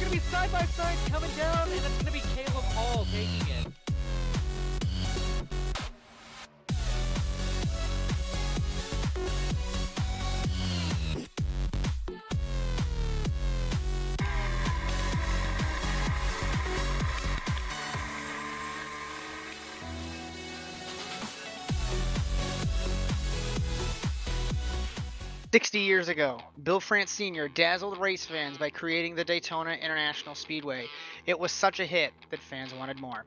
going to be side-by-side coming down, and it's going to be Caleb Hall taking it. "60 years ago, Bill France Sr. dazzled race fans by creating the Daytona International Speedway. It was such a hit that fans wanted more.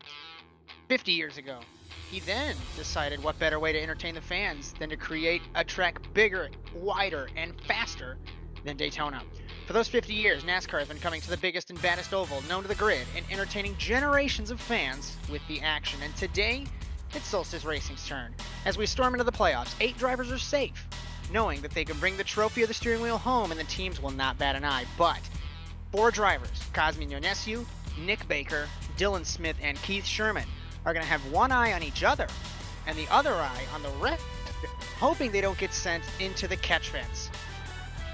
50 years ago, he then decided what better way to entertain the fans than to create a track bigger, wider, and faster than Daytona. For those 50 years, NASCAR has been coming to the biggest and baddest oval known to the grid and entertaining generations of fans with the action. And today, it's Solstice Racing's turn. As we storm into the playoffs, 8 drivers are safe, knowing that they can bring the trophy of the steering wheel home and the teams will not bat an eye. But 4 drivers, Cosmin Ionescu, Nick Baker, Dylan Smith, and Keith Sherman, are going to have one eye on each other and the other eye on the rest, hoping they don't get sent into the catch fence.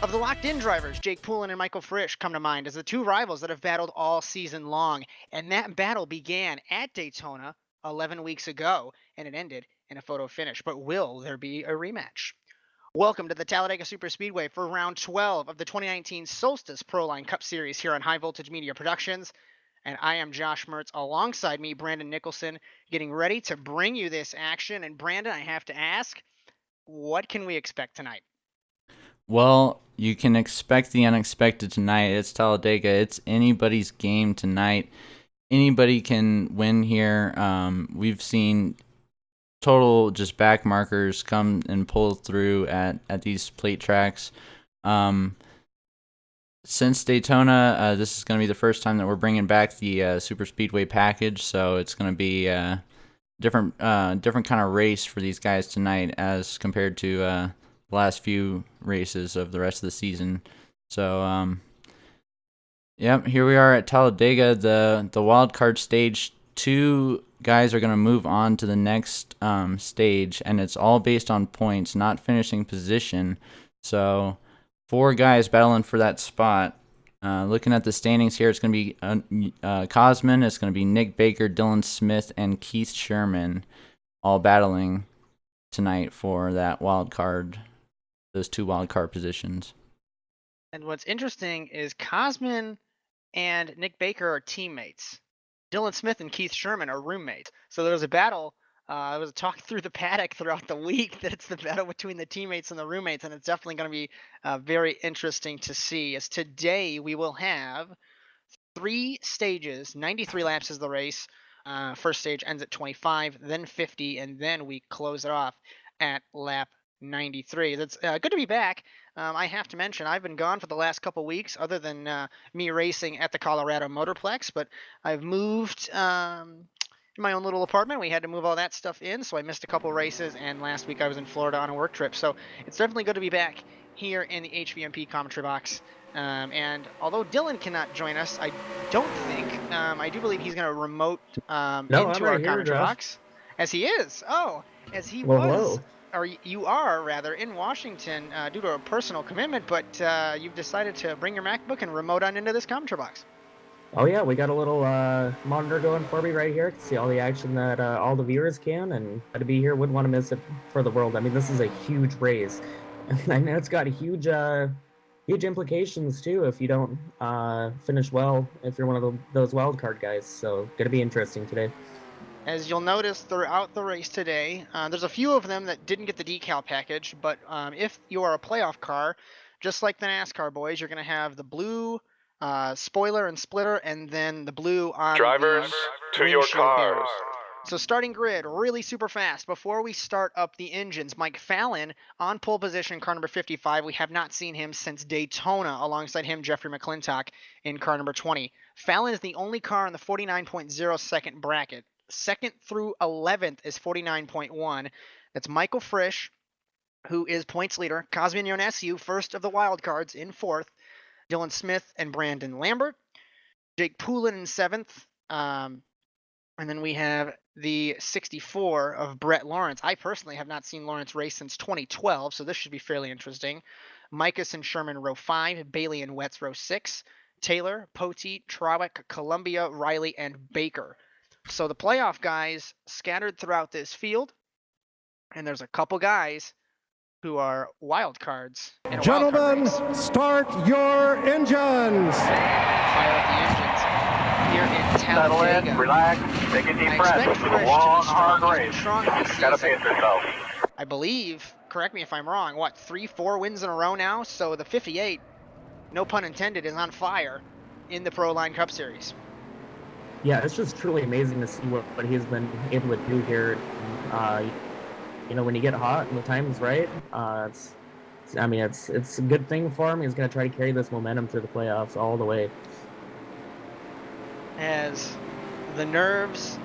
Of the locked-in drivers, Jake Poulin and Michael Frisch come to mind as the 2 rivals that have battled all season long, and that battle began at Daytona 11 weeks ago, and it ended in a photo finish. But will there be a rematch? Welcome to the Talladega Superspeedway for round 12 of the 2019 Solstice Proline Cup Series here on High Voltage Media Productions. And I am Josh Mertz. Alongside me, Brandon Nicholson, getting ready to bring you this action. And Brandon, I have to ask, what can we expect tonight? Well, you can expect the unexpected tonight. It's Talladega. It's anybody's game tonight. Anybody can win here. We've seen total just back markers come and pull through at these plate tracks. Since Daytona, this is going to be the first time that we're bringing back the SuperSpeedway package, so it's going to be a different kind of race for these guys tonight as compared to the last few races of the rest of the season. So, yep, here we are at Talladega, the wild card stage. 2 guys are going to move on to the next stage, and it's all based on points, not finishing position. So 4 guys battling for that spot. Looking at the standings here, it's going to be Cosmin, it's going to be Nick Baker, Dylan Smith, and Keith Sherman all battling tonight for that wild card, those 2 wild card positions. And what's interesting is Cosmin and Nick Baker are teammates. Dylan Smith and Keith Sherman are roommates. So there was a battle. There was a talk through the paddock throughout the week that it's the battle between the teammates and the roommates, and it's definitely going to be very interesting to see. As today we will have 3 stages, 93 laps is the race. First stage ends at 25, then 50, and then we close it off at lap 93. That's good to be back. I have to mention, I've been gone for the last couple weeks, other than me racing at the Colorado Motorplex, but I've moved in my own little apartment. We had to move all that stuff in, so I missed a couple races, and last week I was in Florida on a work trip. So it's definitely good to be back here in the HVMP commentary box. And although Dylan cannot join us, I don't think, I do believe he's going to remote into our commentary box. As he is. Oh, as he was. Hello. Or you are, rather, in Washington due to a personal commitment, but you've decided to bring your MacBook and remote on into this commentary box. Oh yeah, we got a little monitor going for me right here. Can see all the action that all the viewers can, and glad to be here. Wouldn't want to miss it for the world. I mean, this is a huge race, and I know it's got huge implications too if you don't finish well, if you're one of those wild card guys. So gonna be interesting today. As you'll notice throughout the race today, there's a few of them that didn't get the decal package, but if you are a playoff car, just like the NASCAR boys, you're going to have the blue spoiler and splitter, and then the blue on drivers the to your windshield cars. bearers. So starting grid really super fast. Before we start up the engines, Mike Fallon on pole position, car number 55. We have not seen him since Daytona. Alongside him, Jeffrey McClintock in car number 20. Fallon is the only car in the 49.0 second bracket. 2nd through 11th is 49.1. That's Michael Frisch, who is points leader. Cosmin Ionescu, first of the wild cards, in 4th. Dylan Smith and Brandon Lambert. Jake Poulin in 7th. And then we have the 64 of Brett Lawrence. I personally have not seen Lawrence race since 2012, so this should be fairly interesting. Micus and Sherman row 5. Bailey and Wetz row 6. Taylor, Poteet, Trowick, Columbia, Riley, and Baker. So the playoff guys scattered throughout this field, and there's a couple guys who are wild cards in a wild card race. Gentlemen, start your engines. Fire up the engines here in Settle Talladega. in, relax, take a deep breath. This is a long, hard race. Gotta pace yourself. I believe, correct me if I'm wrong, what, 3-4 wins in a row now? So the 58, no pun intended, is on fire in the Proline Cup Series. Yeah, it's just truly amazing to see what he's been able to do here. You know, when you get hot and the time's right, it's a good thing for him. He's going to try to carry this momentum through the playoffs all the way. As the nerves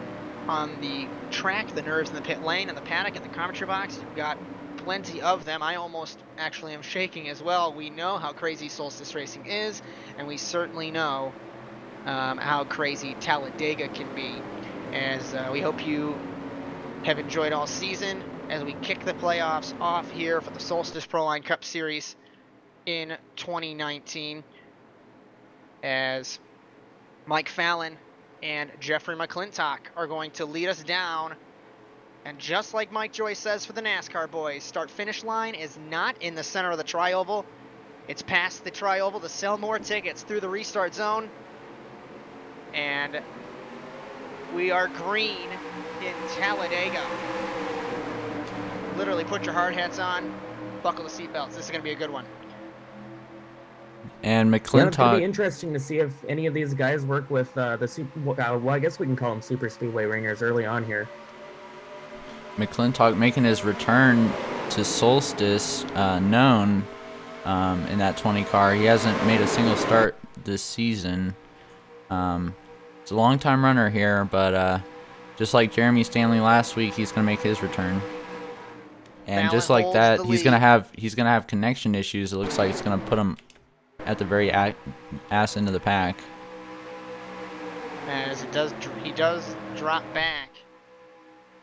on the track, the nerves in the pit lane, and the paddock, and the commentary box, you've got plenty of them. I almost actually am shaking as well. We know how crazy Solstice racing is, and we certainly know how crazy Talladega can be. As we hope you have enjoyed all season as we kick the playoffs off here for the Solstice Proline Cup Series in 2019. As Mike Fallon and Jeffrey McClintock are going to lead us down. And just like Mike Joy says for the NASCAR boys, start-finish line is not in the center of the tri-oval. It's past the tri-oval to sell more tickets through the restart zone. And we are green in Talladega. Literally put your hard hats on, buckle the seatbelts. This is going to be a good one. And Yeah, it's going to McClintock, be interesting to see if any of these guys work with the super. Well, I guess we can call them super speedway ringers early on here. McClintock making his return to Solstice known in that 20 car. He hasn't made a single start this season. It's a long-time runner here, but just like Jeremy Stanley last week, he's going to make his return. And Fallon just like holds that, the he's lead. gonna have connection issues. It looks like it's gonna put him at the very ass end of the pack. As he does drop back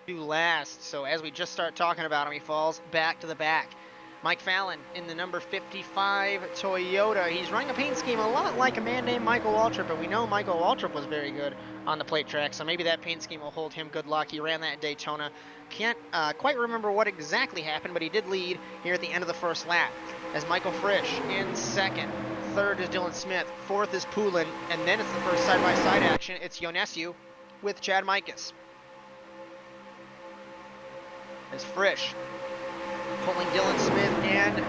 to last. So as we just start talking about him, he falls back to the back. Mike Fallon in the number 55 Toyota. He's running a paint scheme a lot like a man named Michael Waltrip, but we know Michael Waltrip was very good on the plate track, so maybe that paint scheme will hold him good luck. He ran that at Daytona. Can't quite remember what exactly happened, but he did lead here at the end of the first lap. As Michael Frisch in second. Third is Dylan Smith. Fourth is Poulin. And then it's the first side-by-side action. It's Ionescu with Chad Mikas. As Frisch pulling Dylan Smith and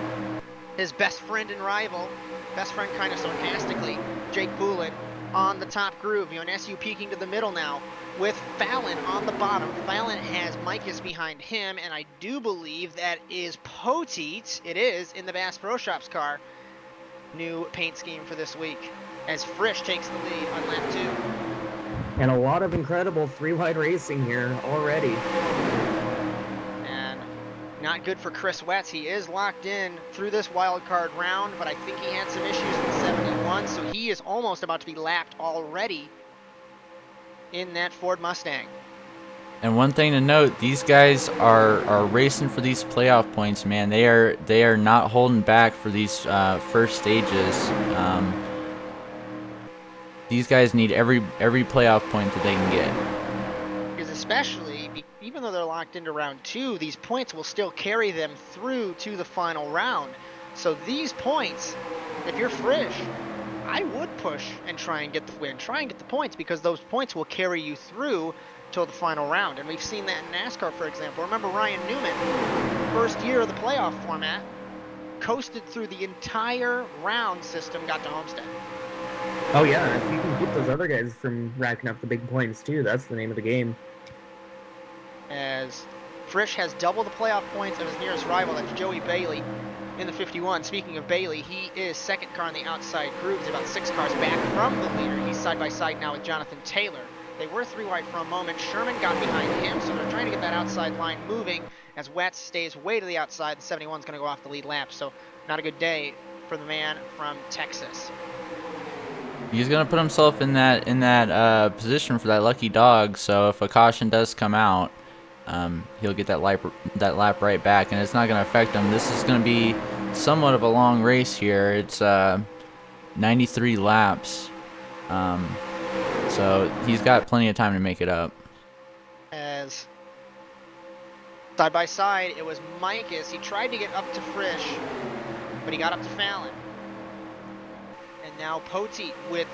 his best friend and rival, best friend kind of sarcastically, Jake Poulin on the top groove. Ionescu peeking to the middle now with Fallon on the bottom. Fallon has Mikas behind him, and I do believe that is Poteet. It is in the Bass Pro Shops car. New paint scheme for this week as Frisch takes the lead on lap 2. And a lot of incredible three-wide racing here already. And not good for Chris Wetz. He is locked in through this wild card round, but I think he had some issues in 71, so he is almost about to be lapped already in that Ford Mustang. And one thing to note, these guys are racing for these playoff points, man. They are not holding back for these first stages. These guys need every playoff point that they can get. Because especially, even though they're locked into round 2, these points will still carry them through to the final round. So these points, if you're Frisch, I would push and try and get the win. Try and get the points, because those points will carry you through till the final round. And we've seen that in NASCAR, for example. Remember Ryan Newman, first year of the playoff format, coasted through the entire round system, got to Homestead. Oh yeah, if you can keep those other guys from racking up the big points too, that's the name of the game. As Frisch has double the playoff points of his nearest rival, that's Joey Bailey in the 51. Speaking of Bailey, he is second car on the outside group. He's about 6 cars back from the leader. He's side by side now with Jonathan Taylor. They were 3 wide for a moment. Sherman got behind him, so they're trying to get that outside line moving as Wetz stays way to the outside. The 71 is going to go off the lead lap, so not a good day for the man from Texas. He's gonna put himself in that position for that lucky dog. So if a caution does come out, he'll get that lap right back, and it's not gonna affect him. This is gonna be somewhat of a long race here. It's 93 laps. So he's got plenty of time to make it up. As side by side, it was Micus. He tried to get up to Frisch, but he got up to Fallon. And now Poteet with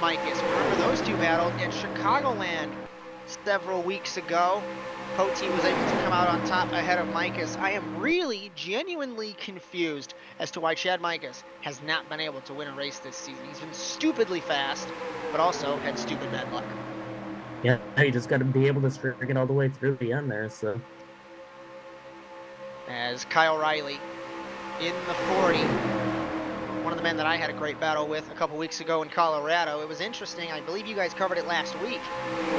Micus. Remember those two battled in Chicagoland several weeks ago. Poteet was able to come out on top ahead of Micus. I am really genuinely confused as to why Chad Micus has not been able to win a race this season. He's been stupidly fast, but also had stupid bad luck. Yeah, you just got to be able to string it all the way through the end there. So, as Kyle Riley in the 40, one of the men that I had a great battle with a couple weeks ago in Colorado. It was interesting. I believe you guys covered it last week,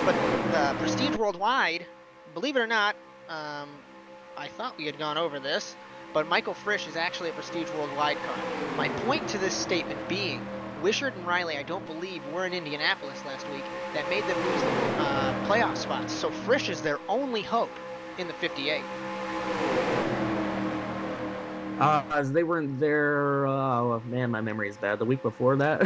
but the Prestige Worldwide, believe it or not, I thought we had gone over this, but Michael Frisch is actually a Prestige Worldwide car. My point to this statement being, Wishart and Riley, I don't believe, were in Indianapolis last week. That made them lose the playoff spots. So Frisch is their only hope in the 58. as they weren't there, oh man, my memory is bad. The week before that.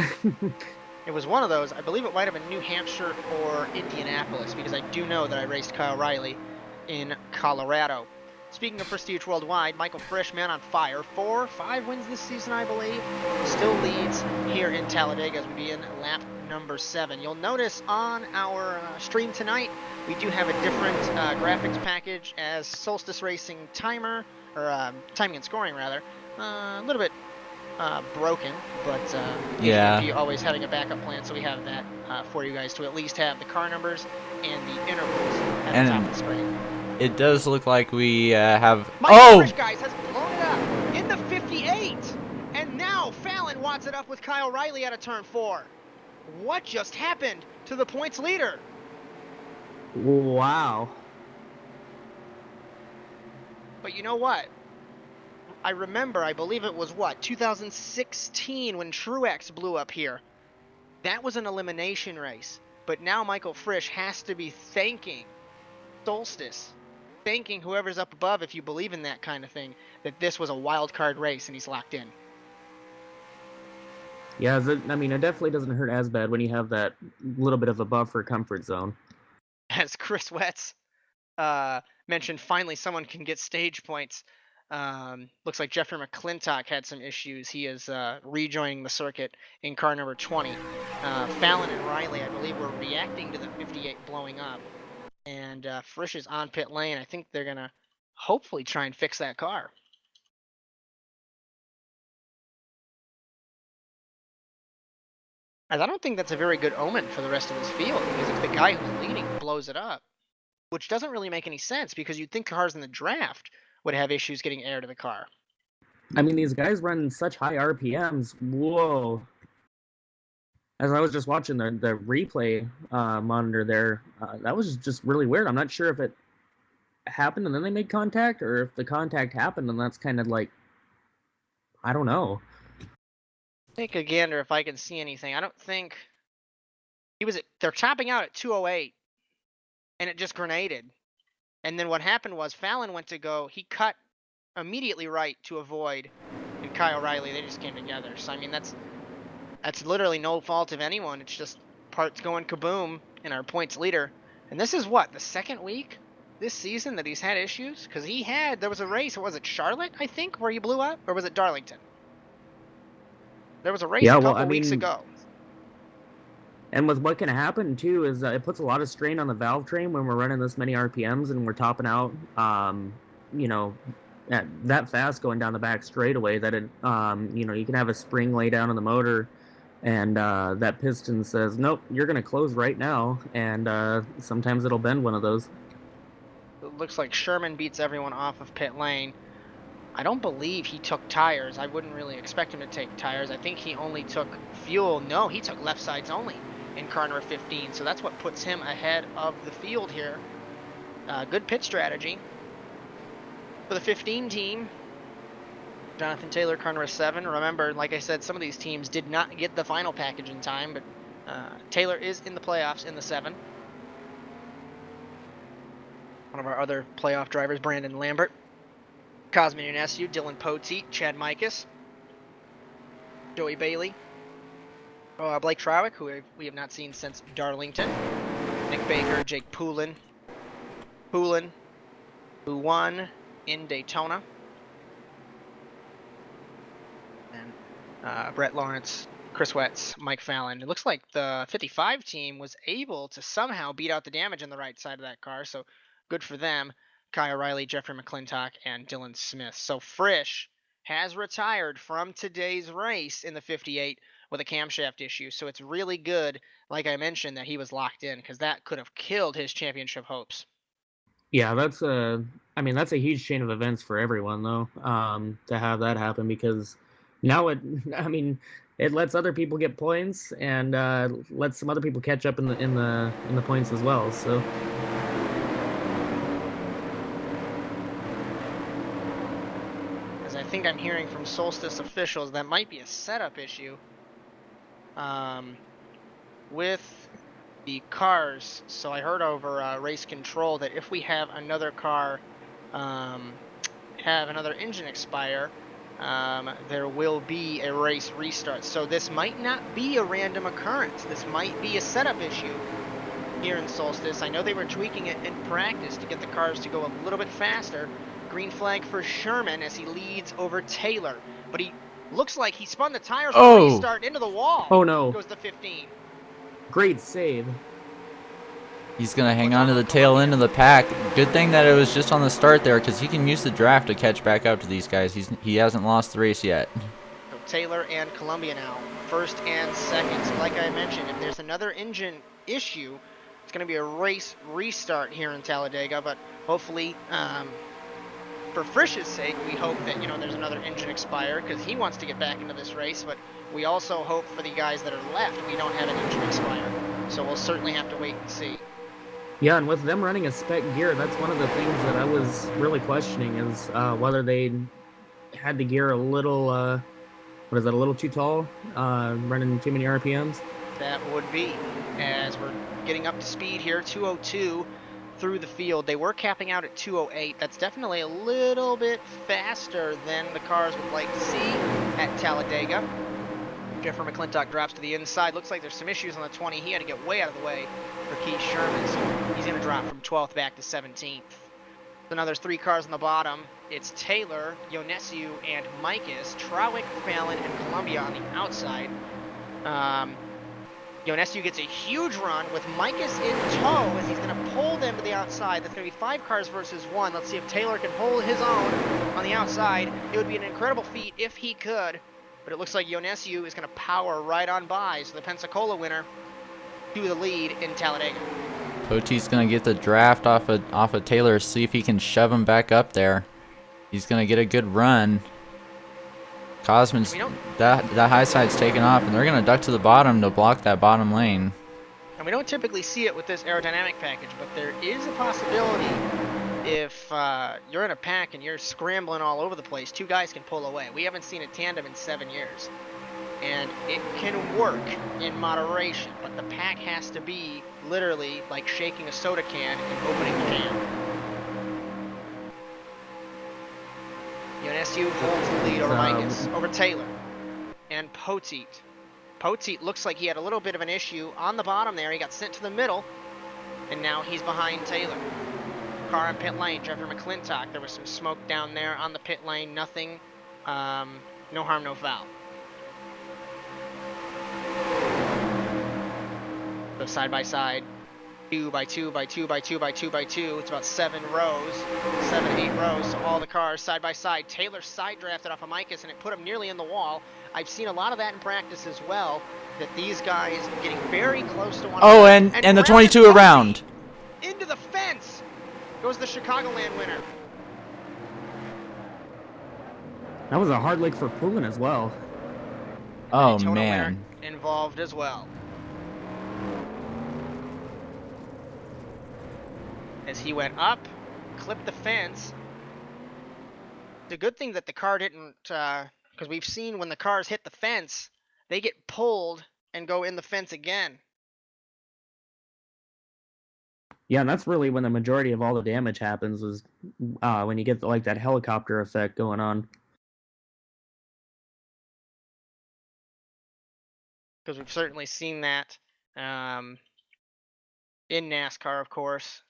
It was one of those. I believe it might have been New Hampshire or Indianapolis, because I do know that I raced Kyle Riley in Colorado. Speaking of Prestige Worldwide, Michael Frisch, man on fire. 5 wins this season, I believe. Still leads here in Talladega as we begin lap number 7. You'll notice on our stream tonight, we do have a different graphics package as Solstice Racing timer, or timing and scoring rather, a little bit broken, but Yeah. AT&T always having a backup plan, so we have that for you guys to at least have the car numbers and the intervals at the top of the screen. It does look like we have... Michael Frisch, guys, has blown it up in the 58, and now Fallon wants it up with Kyle Riley out of turn 4. What just happened to the points leader? Wow. But you know what? I remember, I believe it was, 2016 when Truex blew up here. That was an elimination race. But now Michael Frisch has to be thanking Solstice, thanking whoever's up above, if you believe in that kind of thing, that this was a wild card race and he's locked in. Yeah, I mean, it definitely doesn't hurt as bad when you have that little bit of a buffer comfort zone. As Chris Wetz mentioned, finally someone can get stage points. Looks like Jeffrey McClintock had some issues. He is rejoining the circuit in car number 20. Fallon and Riley, I believe, were reacting to the 58 blowing up. And Frisch is on pit lane. I think they're going to hopefully try and fix that car. As I don't think that's a very good omen for the rest of this field, because if the guy who's leading blows it up, which doesn't really make any sense, because you'd think cars in the draft would have issues getting air to the car. I mean, these guys run such high RPMs. Whoa. As I was just watching the replay monitor there, that was just really weird. I'm not sure if it happened and then they made contact, or if the contact happened and that's kind of like, I don't know. Take a gander if I can see anything. I don't think they're topping out at 208, and it just grenaded. And then what happened was Fallon went to go, he cut immediately right to avoid, and Kyle Riley, they just came together. So I mean, that's literally no fault of anyone. It's just parts going kaboom in our points leader. And this is the second week this season that he's had issues? Because there was a race, was it Charlotte, I think, where he blew up? Or was it Darlington? There was a race a couple weeks ago. And with what can happen, too, is it puts a lot of strain on the valve train when we're running this many RPMs and we're topping out, that fast going down the back straightaway that it, you can have a spring lay down on the motor and that piston says, nope, you're going to close right now. And sometimes it'll bend one of those. It looks like Sherman beats everyone off of pit lane. I don't believe he took tires. I wouldn't really expect him to take tires. I think he only took fuel. No, he took left sides only in car number 15. So that's what puts him ahead of the field here. Good pit strategy for the 15 team. Jonathan Taylor, car number 7. Remember, like I said, some of these teams did not get the final package in time, but Taylor is in the playoffs in the 7. One of our other playoff drivers, Brandon Lambert. Cosmin Unesu, Dylan Poteet, Chad Micus, Joey Bailey, Blake Trowick, who we have not seen since Darlington. Nick Baker, Jake Poulin, who won in Daytona. And Brett Lawrence, Chris Wetz, Mike Fallon. It looks like the 55 team was able to somehow beat out the damage on the right side of that car, so good for them. Kai O'Reilly, Jeffrey McClintock, and Dylan Smith. So Frisch has retired from today's race in the 58 with a camshaft issue, so it's really good, like I mentioned, that he was locked in, because that could have killed his championship hopes. Yeah, that's a huge chain of events for everyone though, to have that happen, because now it lets other people get points and lets some other people catch up in the points as well. So As I think I'm hearing from Solstice officials, that might be a setup issue with the cars. So I heard over race control that if we have another car have another engine expire, there will be a race restart. So this might not be a random occurrence. This might be a setup issue here in Solstice. I know they were tweaking it in practice to get the cars to go a little bit faster. Green flag for Sherman as he leads over Taylor, but he looks like he spun the tires on the restart into the wall. Oh no. Goes to 15. Great save. He's going to hang on to the tail end of the pack. Good thing that it was just on the start there, because he can use the draft to catch back up to these guys. He hasn't lost the race yet. So Taylor and Columbia now, first and second. So like I mentioned, if there's another engine issue, it's going to be a race restart here in Talladega. But hopefully, for Frisch's sake, we hope that there's another engine expire, because he wants to get back into this race. But we also hope for the guys that are left, we don't have an engine expire. So we'll certainly have to wait and see. Yeah, and with them running a spec gear, that's one of the things that I was really questioning, is whether they had the gear a little, a little too tall, running too many RPMs. That would be, as we're getting up to speed here, 202 through the field. They were capping out at 208. That's definitely a little bit faster than the cars would like to see at Talladega. Jeffrey McClintock drops to the inside. Looks like there's some issues on the 20. He had to get way out of the way for Keith Sherman, so he's going to drop from 12th back to 17th. So now there's three cars on the bottom. It's Taylor, Ionesiu, and Mikas. Trowick, Fallon, and Columbia on the outside. Ionesiu gets a huge run with Mikas in tow as he's going to pull them to the outside. That's going to be 5 cars versus 1. Let's see if Taylor can hold his own on the outside. It would be an incredible feat if he could. But it looks like Ionesiu is going to power right on by. So the Pensacola winner to the lead in Talladega. Pote's going to get the draft off of Taylor, see if he can shove him back up there. He's going to get a good run. Cosman's, that high side's taken off, and they're going to duck to the bottom to block that bottom lane. And we don't typically see it with this aerodynamic package, but there is a possibility if you're in a pack and you're scrambling all over the place, 2 guys can pull away. We haven't seen a tandem in 7 years. And it can work in moderation, but the pack has to be literally like shaking a soda can and opening the can. Ionesiu holds the lead over Mikas, over Taylor, and Poteet. Poteet looks like he had a little bit of an issue on the bottom there. He got sent to the middle, and now he's behind Taylor. Car in pit lane, Jeffrey McClintock. There was some smoke down there on the pit lane. Nothing, no harm, no foul. So side by side, 2 by 2 by 2 by 2 by 2 by 2. It's about 7 rows, 7, 8 rows. So all the cars side by side. Taylor side drafted off of Mikas, and it put him nearly in the wall. I've seen a lot of that in practice as well. That these guys getting very close to one. Oh, and the 22 around. Into the fence goes the Chicagoland winner. That was a hard lick for Poulin as well. Oh, Daytona man. winner involved as well. As he went up, clipped the fence. It's a good thing that the car didn't, because we've seen when the cars hit the fence, they get pulled and go in the fence again. Yeah, and that's really when the majority of all the damage happens, is when you get like that helicopter effect going on. because we've certainly seen that in NASCAR, of course,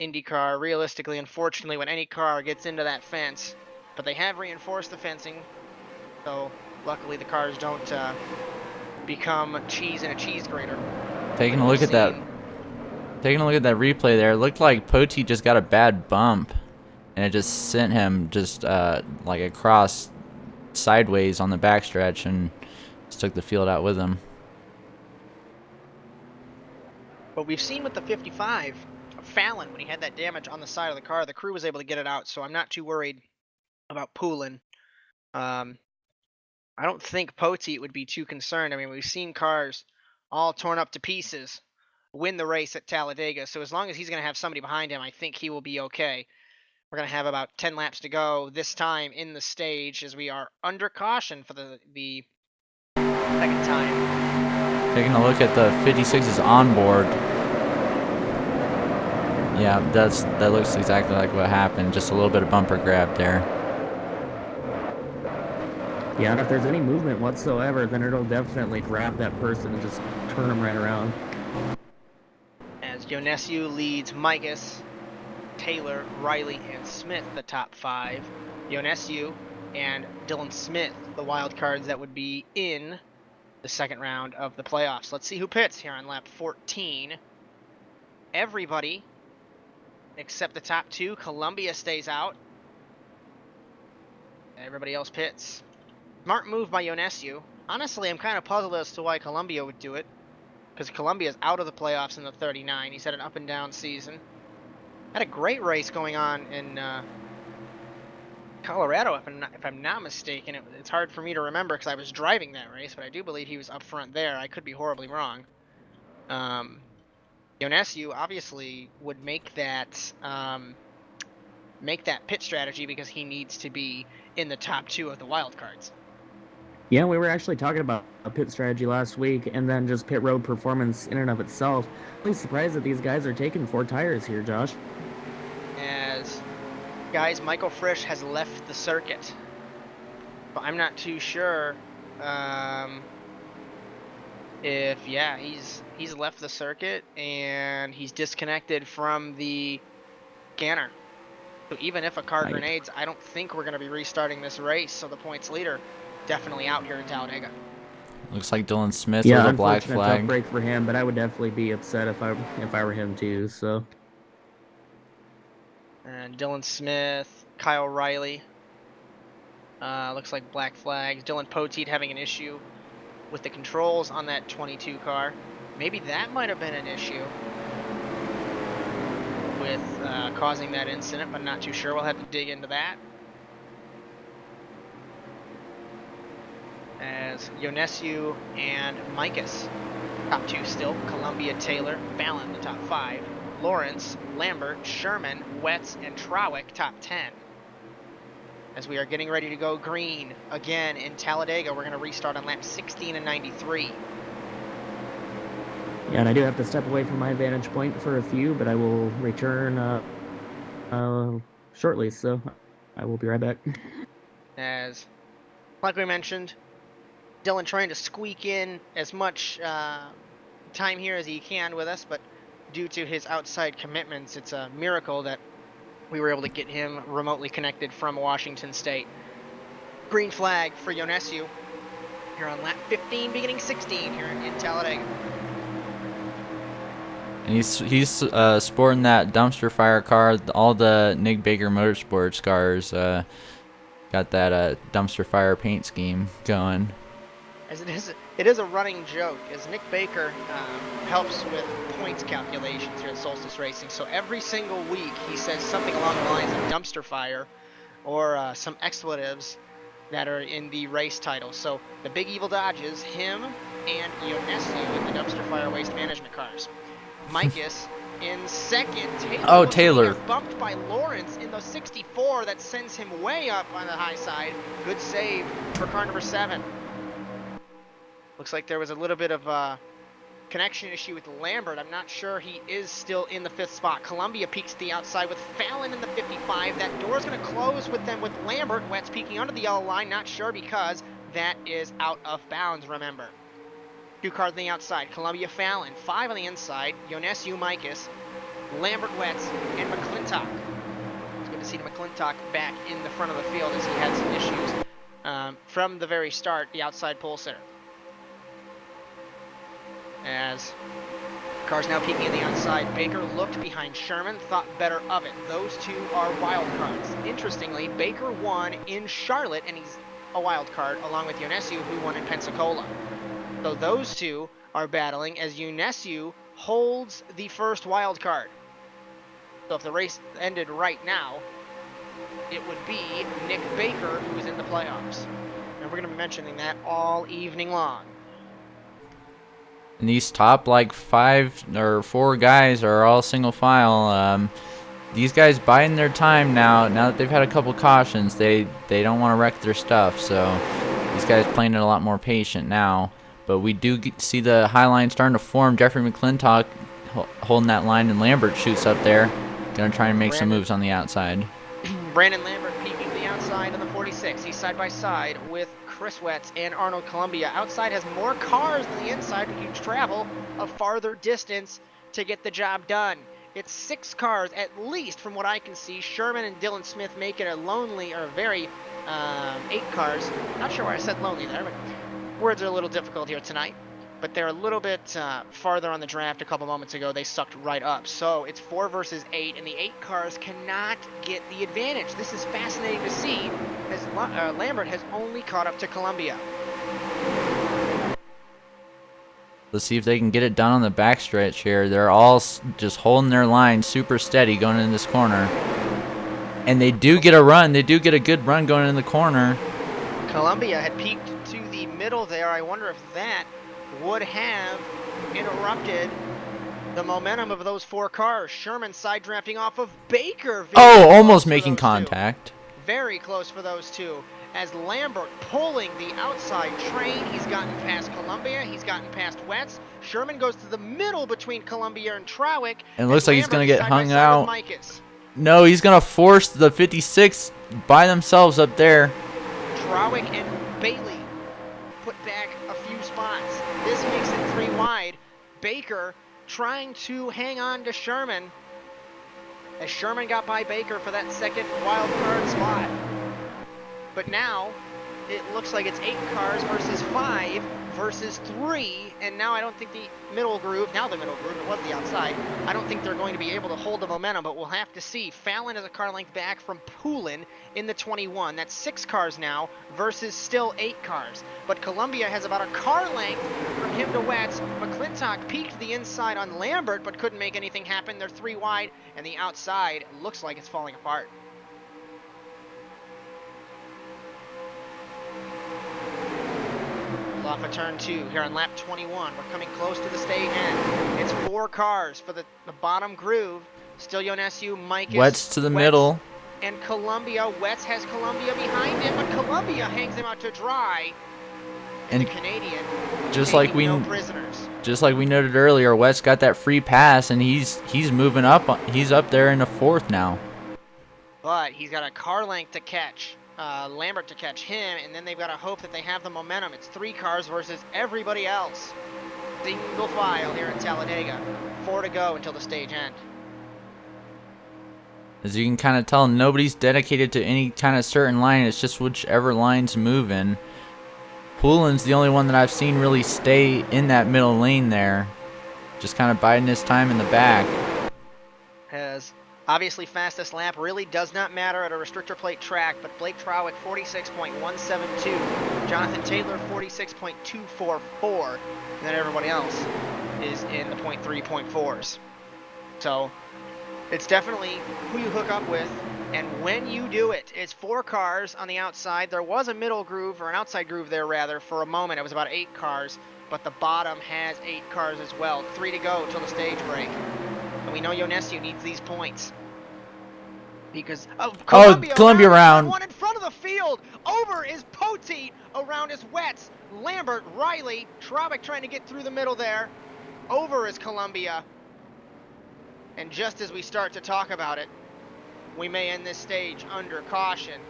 IndyCar. Realistically, unfortunately, when any car gets into that fence, but they have reinforced the fencing, so luckily the cars don't become cheese in a cheese grater. Taking a look at that replay there, it looked like Poti just got a bad bump, and it just sent him just like across sideways on the backstretch and just took the field out with him. But we've seen with the 55, Fallon, when he had that damage on the side of the car, the crew was able to get it out, so I'm not too worried about Poulin. I don't think Poti would be too concerned. I mean, we've seen cars all torn up to pieces win the race at Talladega, so as long as he's going to have somebody behind him, I think he will be okay. We're going to have about 10 laps to go this time in the stage as we are under caution for the second time. Taking a look at the 56's onboard. Yeah, that looks exactly like what happened. Just a little bit of bumper grab there. Yeah, and if there's any movement whatsoever, then it'll definitely grab that person and just turn them right around. As Yonescu leads Migas, Taylor, Riley, and Smith, the top 5. Yonescu and Dylan Smith, the wild cards that would be in the second round of the playoffs. Let's see who pits here on lap 14. Everybody except the top 2. Columbia stays out. Everybody else pits. Smart move by Yonescu. Honestly, I'm kind of puzzled as to why Columbia would do it, because Columbia's out of the playoffs in the 39. He's had an up and down season. Had a great race going on in Colorado, if I'm not mistaken. It's hard for me to remember because I was driving that race, but I do believe he was up front there. I could be horribly wrong. Yonescu obviously would make that pit strategy because he needs to be in the top 2 of the wild cards. Yeah, we were actually talking about a pit strategy last week, and then just pit road performance in and of itself. I'm really surprised that these guys are taking 4 tires here, Josh. As guys, Michael Frisch has left the circuit, but I'm not too sure if he's left the circuit and he's disconnected from the scanner. So even if a car grenades, I don't think we're going to be restarting this race. So the points leader definitely out here in Talladega. Looks like Dylan Smith with a black flag. Tough break for him, but I would definitely be upset if I were him too. So. And Dylan Smith, Kyle Riley. Looks like black flags. Dylan Poteet having an issue with the controls on that 22 car. Maybe that might have been an issue with causing that incident, but not too sure. We'll have to dig into that. As Yonescu and Mikas, top 2 still. Columbia, Taylor, Fallon, the top 5. Lawrence, Lambert, Sherman, Wetz, and Trawick, top 10. As we are getting ready to go green again in Talladega, we're going to restart on lap 16 and 93. Yeah, and I do have to step away from my vantage point for a few, but I will return shortly, so I will be right back. As, like we mentioned, Dylan trying to squeak in as much time here as he can with us, but due to his outside commitments, it's a miracle that we were able to get him remotely connected from Washington State. Green flag for Yonescu here on lap 15, beginning 16 here in Talladega. And he's sporting that dumpster fire car. All the Nick Baker Motorsports cars got that dumpster fire paint scheme going. As it is a running joke, as Nick Baker helps with points calculations here at Solstice Racing. So every single week he says something along the lines of dumpster fire or some expletives that are in the race title. So the Big Evil Dodges, him and Yonescu in the dumpster fire waste management cars. Mikas in second. Taylor. Bumped by Lawrence in the 64. That sends him way up on the high side. Good save for car number 7. Looks like there was a little bit of a connection issue with Lambert. I'm not sure he is still in the 5th spot. Columbia peeks to the outside with Fallon in the 55. That door's going to close with them with Lambert. Wetz peeking under the yellow line. Not sure because that is out of bounds, remember. 2 cars on the outside. Columbia Fallon. 5 on the inside. Yonescu Mikas, Lambert Wetz, and McClintock. It's good to see McClintock back in the front of the field as he had some issues from the very start, the outside pole sitter. As cars now peeking in the outside, Baker looked behind Sherman, thought better of it. Those two are wild cards. Interestingly, Baker won in Charlotte, and he's a wild card, along with Yonescu, who won in Pensacola. So those two are battling as Yonescu holds the first wild card. So if the race ended right now, it would be Nick Baker who is in the playoffs. And we're going to be mentioning that all evening long. And these top like 5 or 4 guys are all single file. These guys biding their time now that they've had a couple cautions. They don't want to wreck their stuff, so these guys playing it a lot more patient now. But we do see the high line starting to form. Jeffrey McClintock holding that line, and Lambert shoots up there. Gonna try and make some moves on the outside. Brandon Lambert peeking the outside on the 46. He's side by side with Chris Wetz and Arnold Columbia. Outside has more cars than the inside, but you travel a farther distance to get the job done. It's 6 cars at least from what I can see. Sherman and Dylan Smith make it a lonely, or very 8 cars. Not sure why I said lonely there, but words are a little difficult here tonight. But they're a little bit farther on the draft. A couple moments ago, they sucked right up. So it's 4 versus 8, and the 8 cars cannot get the advantage. This is fascinating to see, as Lambert has only caught up to Columbia. Let's see if they can get it done on the backstretch here. They're all just holding their line super steady going in this corner. And they do get a run. They do get a good run going in the corner. Columbia had peaked to the middle there. I wonder if that would have interrupted the momentum of those 4 cars. Sherman side drafting off of Baker. Oh, almost making contact. Very close for those two. As Lambert pulling the outside train, he's gotten past Columbia, he's gotten past Wetz. Sherman goes to the middle between Columbia and Trowick. And it looks like he's going to get hung out. Mikas. No, he's going to force the 56 by themselves up there. Trowick and Bailey put back a few spots. This makes it 3 wide. Baker trying to hang on to Sherman, as Sherman got by Baker for that second wild card spot. But now it looks like it's 8 cars versus 5 versus 3, and now I don't think the middle groove, it was the outside, I don't think they're going to be able to hold the momentum, but we'll have to see. Fallon is a car length back from Poulin in the 21. That's 6 cars now versus still 8 cars. But Columbia has about a car length from him to Wetz. McClintock peaked the inside on Lambert, but couldn't make anything happen. They're 3 wide, and the outside looks like it's falling apart. Off of turn 2 here on lap 21. We're coming close to the stage end. It's 4 cars for the bottom groove. Still Yonescu, Mikas, Wetz to the middle. And Columbia. Wetz has Columbia behind him, but Columbia hangs him out to dry. And the Canadian just like we no prisoners. Just like we noted earlier, Wetz got that free pass, and he's moving up. He's up there in the 4th now. But he's got a car length to catch. Lambert to catch him, and then they've got to hope that they have the momentum. It's 3 cars versus everybody else. Single file here in Talladega. 4 to go until the stage end. As you can kind of tell, nobody's dedicated to any kind of certain line. It's just whichever line's moving. Poulin's the only one that I've seen really stay in that middle lane there. Just kind of biding his time in the back. Has obviously fastest lap really does not matter at a restrictor plate track, but Blake Trowick 46.172, Jonathan Taylor 46.244, and then everybody else is in the .3, .4s. So it's definitely who you hook up with and when you do it. It's 4 cars on the outside. There was a middle groove, or an outside groove there rather, for a moment. It was about 8 cars, but the bottom has 8 cars as well. 3 to go till the stage break. And we know Yonescu needs these points. Because Columbia around. One in front of the field. Over is Poteet. Around is Wetz. Lambert, Riley, Trowick trying to get through the middle there. Over is Columbia. And just as we start to talk about it, we may end this stage under caution.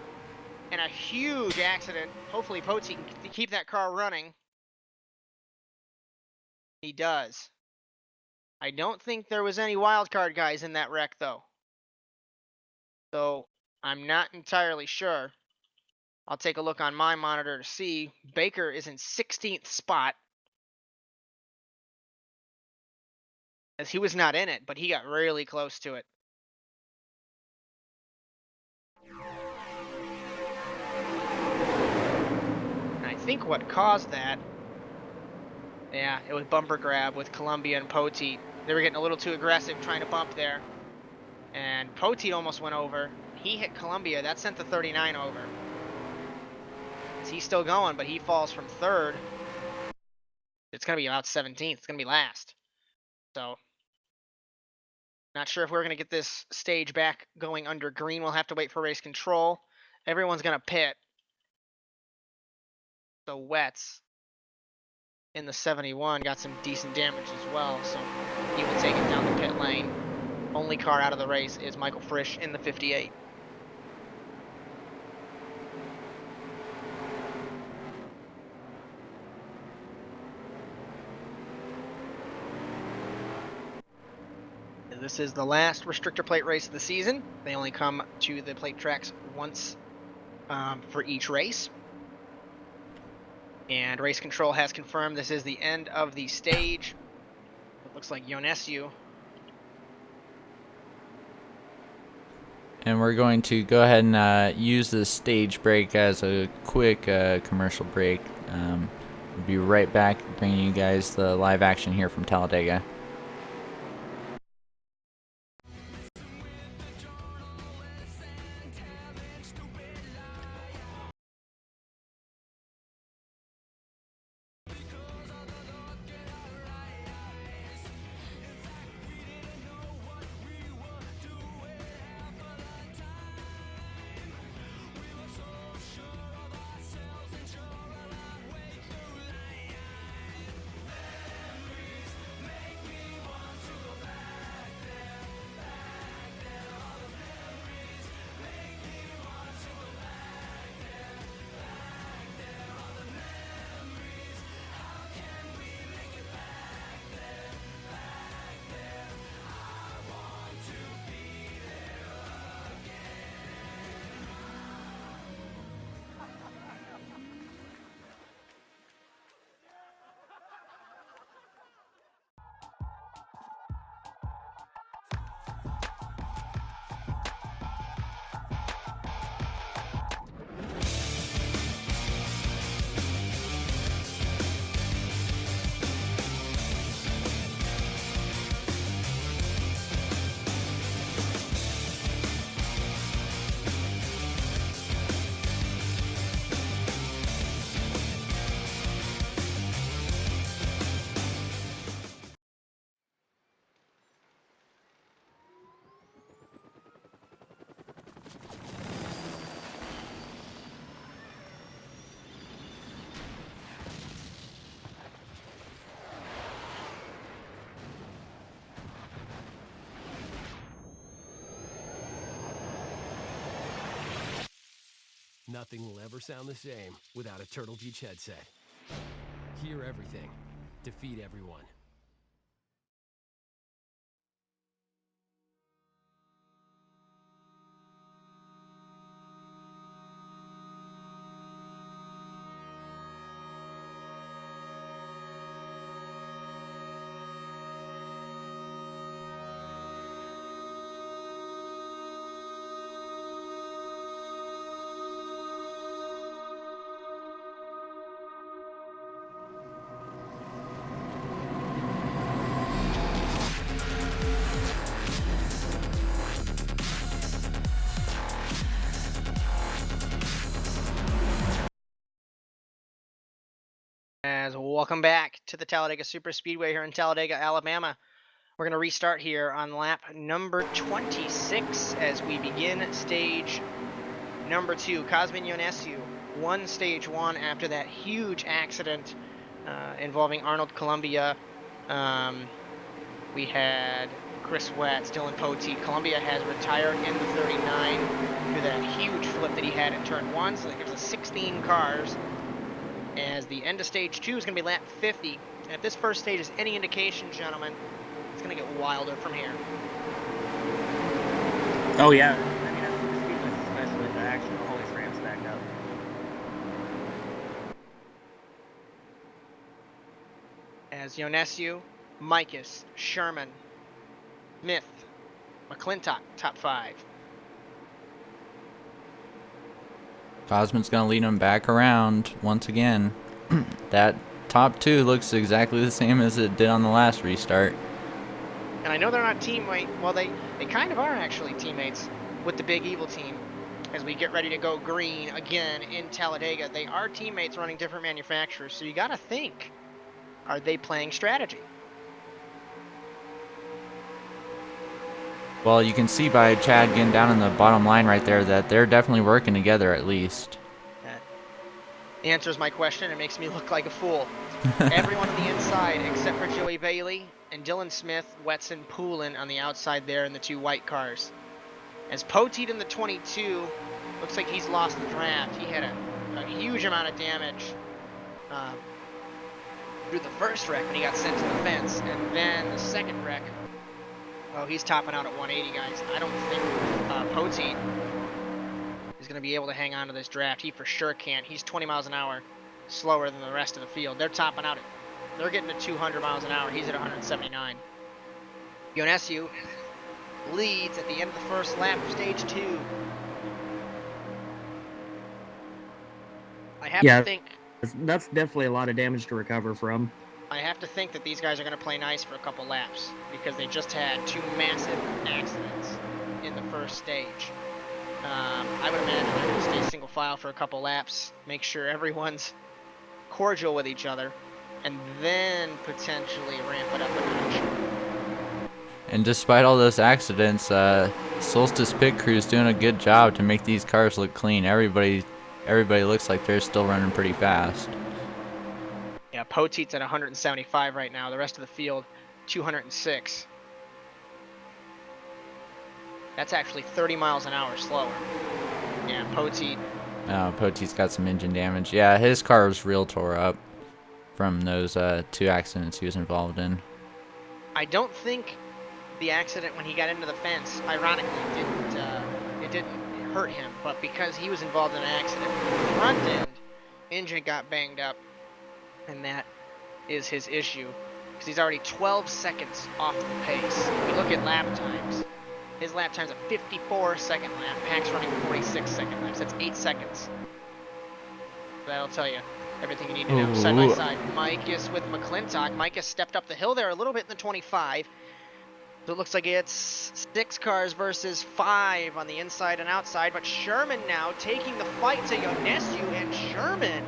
And a huge accident. Hopefully Poteet can keep that car running. He does. I don't think there was any wild card guys in that wreck, though. So I'm not entirely sure. I'll take a look on my monitor to see. Baker is in 16th spot, as he was not in it, but he got really close to it. And I think what caused that, yeah, it was bumper grab with Columbia and Poteet. They were getting a little too aggressive trying to bump there. And Poteet almost went over. He hit Columbia. That sent the 39 over. He's still going, but he falls from 3rd. It's going to be about 17th. It's going to be last. So, not sure if we're going to get this stage back going under green. We'll have to wait for race control. Everyone's going to pit. So, Wets in the 71 got some decent damage as well. So, he will take it down the pit lane. Only car out of the race is Michael Frisch in the 58. This is the last restrictor plate race of the season. They only come to the plate tracks once for each race. And race control has confirmed this is the end of the stage. It looks like Ionescu. And we're going to go ahead and use the stage break as a quick commercial break. We'll be right back, bringing you guys the live action here from Talladega. Nothing will ever sound the same without a Turtle Beach headset. Hear everything. Defeat everyone. Welcome back to the Talladega SuperSpeedway here in Talladega, Alabama. We're going to restart here on lap number 26 as we begin stage number 2. Cosmin Ionescu won stage 1 after that huge accident involving Arnold Columbia. We had Chris Wetz, Dylan Poteet. Columbia has retired in the 39 through that huge flip that he had in turn 1, so that gives us 16 cars. As the end of stage 2 is going to be lap 50. And if this first stage is any indication, gentlemen, it's going to get wilder from here. Oh yeah, I mean, that's SuperSpeedway, especially the action always ramps back up. As Yonescu, Mikas, Sherman, Smith, McClintock, top 5. Cosman's going to lead him back around once again. That top 2 looks exactly the same as it did on the last restart. And I know they're not teammate. Well, they kind of are actually teammates with the Big Evil team. As we get ready to go green again in Talladega, they are teammates running different manufacturers. So you got to think, are they playing strategy? Well, you can see by Chad getting down in the bottom line right there that they're definitely working together at least. That answers my question. It makes me look like a fool. Everyone on the inside except for Joey Bailey and Dylan Smith, Wetson, Poulin on the outside there in the 2 white cars. As Poteet in the 22, looks like he's lost the draft. He had a huge amount of damage through the first wreck when he got sent to the fence. And then the second wreck, oh, he's topping out at 180, guys. I don't think Poteet is going to be able to hang on to this draft. He for sure can't. He's 20 miles an hour slower than the rest of the field. They're topping out they're getting to 200 miles an hour. He's at 179. Yonescu leads at the end of the first lap of stage 2. I have to think. That's definitely a lot of damage to recover from. I have to think that these guys are going to play nice for a couple laps because they just had 2 massive accidents in the first stage. I would imagine they're going to stay single file for a couple laps, make sure everyone's cordial with each other, and then potentially ramp it up a notch. And despite all those accidents, Solstice Pit Crew's doing a good job to make these cars look clean. Everybody looks like they're still running pretty fast. Yeah, Poteet's at 175 right now. The rest of the field, 206. That's actually 30 miles an hour slower. Yeah, Poteet. Poteet's got some engine damage. Yeah, his car was real tore up from those 2 accidents he was involved in. I don't think the accident when he got into the fence, ironically, didn't hurt him, but because he was involved in an accident, the front end engine got banged up, and that is his issue, because he's already 12 seconds off the pace. If we look at lap times, his lap time's a 54-second lap. Pack's running 46-second laps. That's 8 seconds. That'll tell you everything you need to know. Side by side, Mikas with McClintock. Mikas stepped up the hill there a little bit in the 25. So it looks like it's 6 cars versus 5 on the inside and outside. But Sherman now taking the fight to Yonescu, and Sherman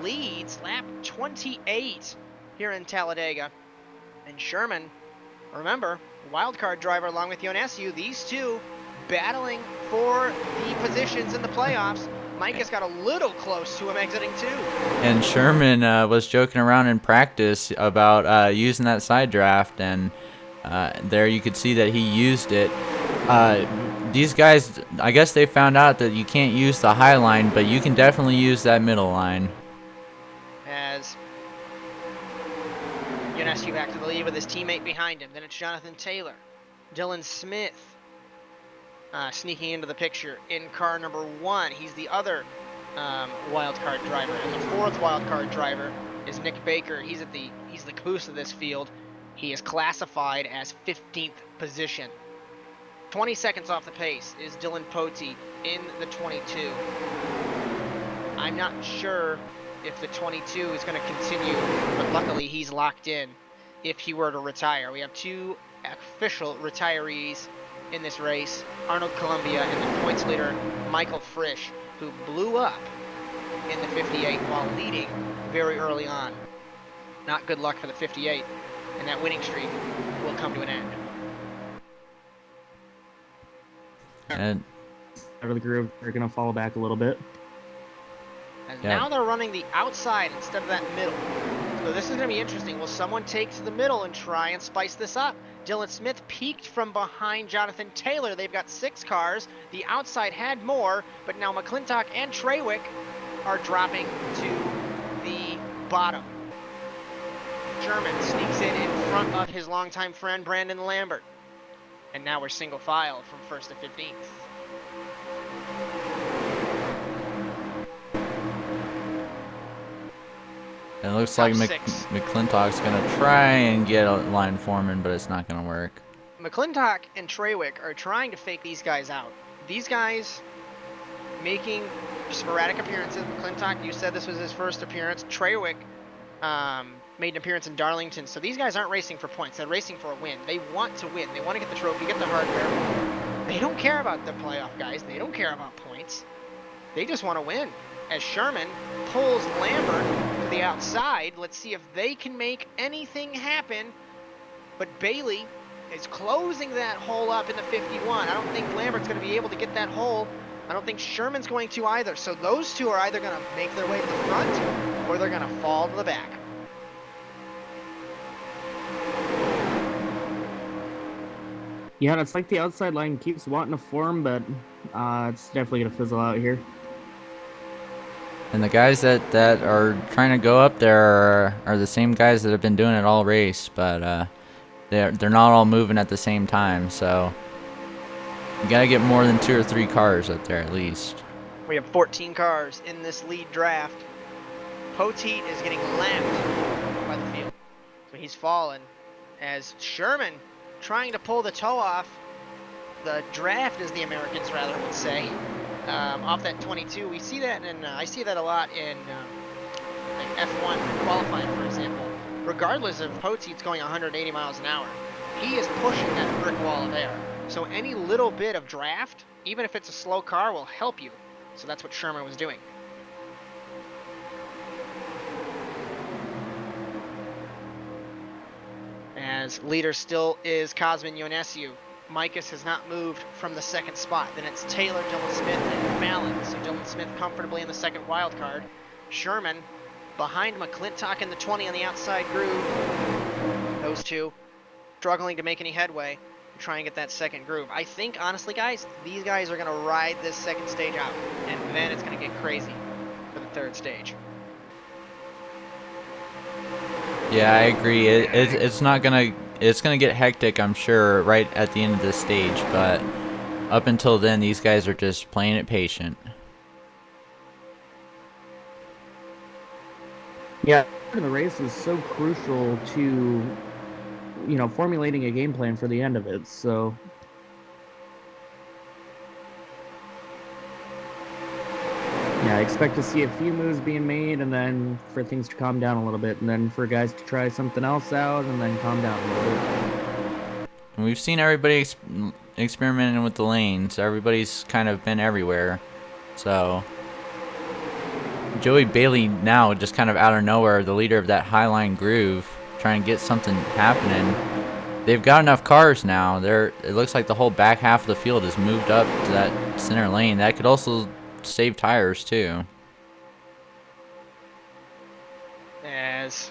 leads lap 28 here in Talladega. And Sherman, remember, wildcard driver along with Yonescu, these two battling for the positions in the playoffs. Mikas got a little close to him exiting too. And Sherman was joking around in practice about using that side draft, and there you could see that he used it. These guys, I guess they found out that you can't use the high line, but you can definitely use that middle line. As Yonescu back to the lead with his teammate behind him. Then it's Jonathan Taylor. Dylan Smith sneaking into the picture in car number 1. He's the other wildcard driver. And the 4th wildcard driver is Nick Baker. He's the caboose of this field. He is classified as 15th position. 20 seconds off the pace is Dylan Poteet in the 22. I'm not sure if the 22 is going to continue, but luckily he's locked in if he were to retire. We have 2 official retirees in this race, Arnold Columbia and the points leader Michael Frisch, who blew up in the 58 while leading very early on. Not good luck for the 58, and that winning streak will come to an end. And Out of the groove, they're going to fall back a little bit. And now they're running the outside instead of that middle. So this is going to be interesting. Will someone take to the middle and try and spice this up? Dylan Smith peeked from behind Jonathan Taylor. They've got 6 cars. The outside had more, but now McClintock and Trawick are dropping to the bottom. Sherman sneaks in front of his longtime friend Brandon Lambert. And now we're single file from 1st to 15th. It looks like Top 6. McClintock's going to try and get a line foreman, but it's not going to work. McClintock and Trawick are trying to fake these guys out. These guys making sporadic appearances. McClintock, you said this was his first appearance. Trawick made an appearance in Darlington. So these guys aren't racing for points. They're racing for a win. They want to win. They want to get the trophy, get the hardware. They don't care about the playoff guys. They don't care about points. They just want to win. As Sherman pulls Lambert to the outside, let's see if they can make anything happen. But Bailey is closing that hole up in the 51. I don't think Lambert's going to be able to get that hole. I don't think Sherman's going to either. So those two are either going to make their way to the front or they're going to fall to the back. Yeah, it's like the outside line keeps wanting to form, but it's definitely going to fizzle out here. And the guys that are trying to go up there are the same guys that have been doing it all race, but they're not all moving at the same time, so you gotta get more than 2 or 3 cars up there at least. We have 14 cars in this lead draft. Poteet is getting lapped by the field, so he's fallen. As Sherman trying to pull the toe off the draft, as the Americans rather would say, off that 22. We see that, and I see that a lot in like F1 qualifying, for example. Regardless of Poteet's going 180 miles an hour, he is pushing that brick wall of air. So any little bit of draft, even if it's a slow car, will help you. So that's what Sherman was doing. As leader still is Cosmin Ionescu. Micus has not moved from the second spot. Then it's Taylor, Dylan Smith, and Fallon. So Dylan Smith comfortably in the second wild card. Sherman behind McClintock in the 20 on the outside groove. Those two struggling to make any headway to try and get that second groove. I think, honestly, guys, these guys are going to ride this second stage out. And then it's going to get crazy for the third stage. Yeah, I agree. It's not gonna. It's gonna get hectic, I'm sure, right at the end of this stage. But up until then, these guys are just playing it patient. Yeah, the race is so crucial to, formulating a game plan for the end of it. So. Yeah, I expect to see a few moves being made, and then for things to calm down a little bit, and then for guys to try something else out, and then calm down a little bit. And we've seen everybody experimenting with the lanes. Everybody's kind of been everywhere. So Joey Bailey now, just kind of out of nowhere, the leader of that Highline groove, trying to get something happening. They've got enough cars now. It looks like the whole back half of the field has moved up to that center lane. That could also save tires too. As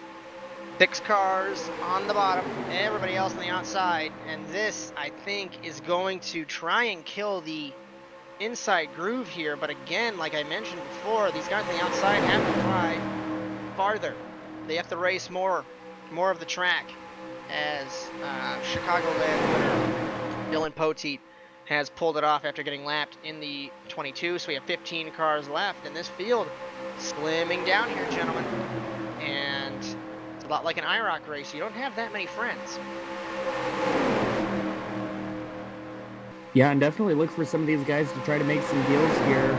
6 cars on the bottom, everybody else on the outside, and this, I think, is going to try and kill the inside groove here. But again, like I mentioned before, these guys on the outside have to try farther. They have to race more of the track, as Chicagoland winner Dylan Poteet has pulled it off after getting lapped in the 22. So we have 15 cars left, and this field slimming down here, gentlemen. And it's a lot like an IROC race. You don't have that many friends. Yeah, and definitely look for some of these guys to try to make some deals here,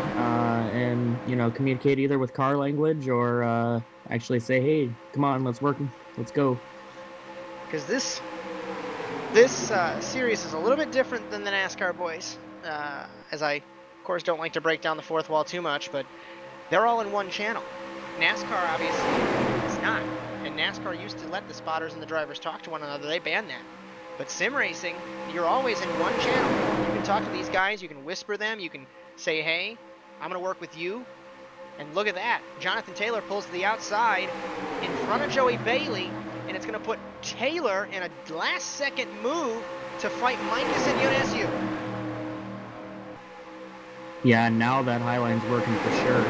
and communicate either with car language or actually say, "Hey, come on, let's work, let's go." Because this series is a little bit different than the NASCAR boys, as I, of course, don't like to break down the fourth wall too much, but they're all in one channel. NASCAR, obviously, is not. And NASCAR used to let the spotters and the drivers talk to one another. They banned that. But sim racing, you're always in one channel. You can talk to these guys, you can whisper them, you can say, "Hey, I'm going to work with you." And look at that. Jonathan Taylor pulls to the outside in front of Joey Bailey, and it's going to put Taylor in a last-second move to fight Micus and Ionescu. Yeah, now that Highline's working for sure.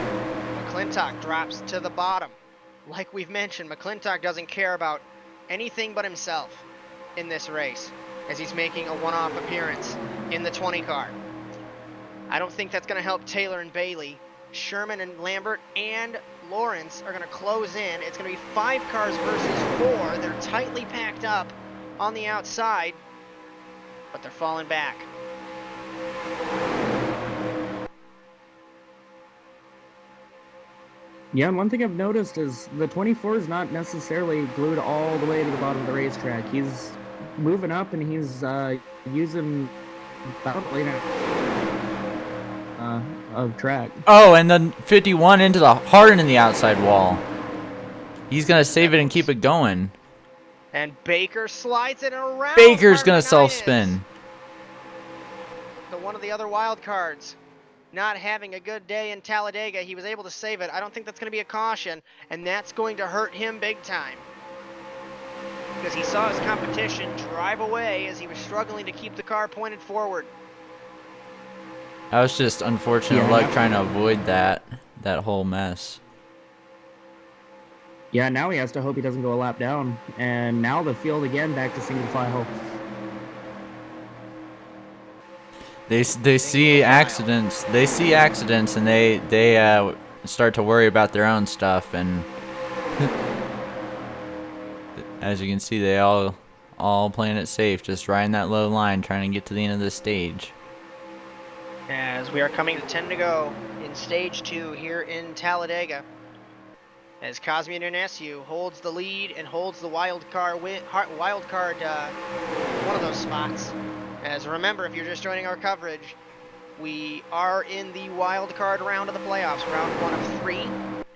McClintock drops to the bottom. Like we've mentioned, McClintock doesn't care about anything but himself in this race, as he's making a one-off appearance in the 20 car. I don't think that's going to help Taylor and Bailey. Sherman and Lambert and Lawrence are going to close in. It's going to be 5 cars versus 4. They're tightly packed up on the outside, but they're falling back. Yeah, one thing I've noticed is the 24 is not necessarily glued all the way to the bottom of the racetrack. He's moving up and he's using about a lane of track. Oh, and then 51 into the hard in the outside wall. He's gonna save it and keep it going. And Baker slides it around. Baker's gonna Carmenitis. self-spin. So one of the other wild cards not having a good day in Talladega. He was able to save it. I don't think that's going to be a caution, and that's going to hurt him big time. Because he saw his competition drive away as he was struggling to keep the car pointed forward. That was just unfortunate luck trying to avoid that whole mess. Yeah, now he has to hope he doesn't go a lap down. And now the field again back to single file. They see accidents. They see accidents, and they start to worry about their own stuff. And as you can see, they all playing it safe, just riding that low line, trying to get to the end of the stage. As we are coming to 10 to go in stage 2 here in Talladega, as Cosmian Ionescu holds the lead and holds the wild card one of those spots. As remember, if you're just joining our coverage, we are in the wild card round of the playoffs, round 1 of 3.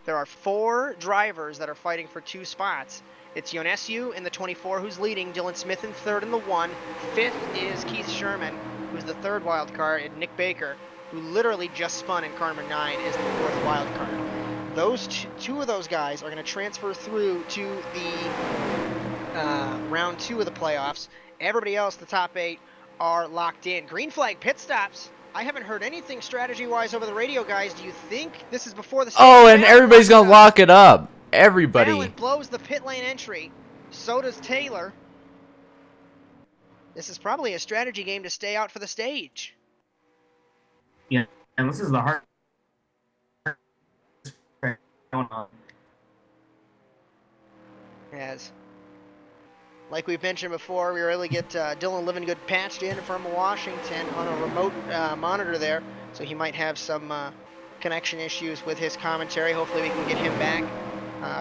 There are 4 drivers that are fighting for 2 spots. It's Ionescu in the 24 who's leading, Dylan Smith in 3rd in the 1. 5th is Keith Sherman, who's the 3rd wild card, and Nick Baker, who literally just spun in car number 9, is the 4th wild card. Those two of those guys are going to transfer through to the round 2 of the playoffs. Everybody else, the top 8, are locked in. Green flag pit stops. I haven't heard anything strategy-wise over the radio, guys. Do you think this is before the... Oh, and everybody's going to lock it up. Everybody. Fallon blows the pit lane entry. So does Taylor. This is probably a strategy game to stay out for the stage. Yeah, and this is the hard... As, like we've mentioned before, we were able to get Dylan Livingood patched in from Washington on a remote monitor there, so he might have some connection issues with his commentary. Hopefully we can get him back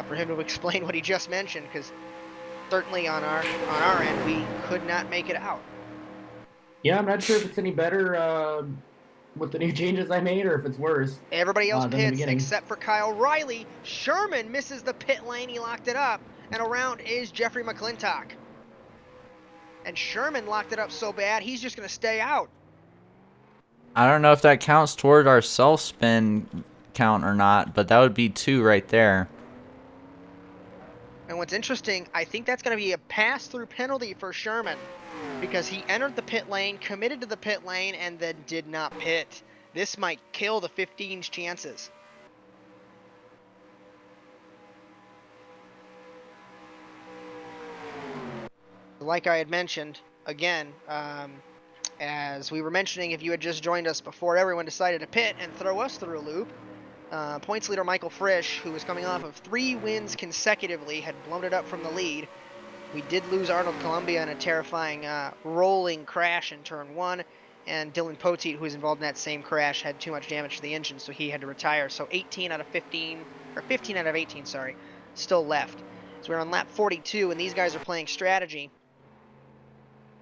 for him to explain what he just mentioned, because certainly on our end we could not make it out. Yeah, I'm not sure if it's any better with the new changes I made, or if it's worse. Everybody else than the pits beginning. except for Kyle Riley. Sherman misses the pit lane. He locked it up. And around is Jeffrey McClintock. And Sherman locked it up so bad, he's just going to stay out. I don't know if that counts toward our self-spin count or not, but that would be 2 right there. And what's interesting, I think that's going to be a pass-through penalty for Sherman, because he entered the pit lane, committed to the pit lane, and then did not pit. This might kill the 15's chances. Like I had mentioned, again, as we were mentioning, if you had just joined us before everyone decided to pit and throw us through a loop, points leader Michael Frisch, who was coming off of 3 wins consecutively, had blown it up from the lead. We did lose Arnold Columbia in a terrifying rolling crash in turn 1, and Dylan Poteet, who was involved in that same crash, had too much damage to the engine, so he had to retire. So 15 out of 18, sorry, still left. So we're on lap 42, and these guys are playing strategy.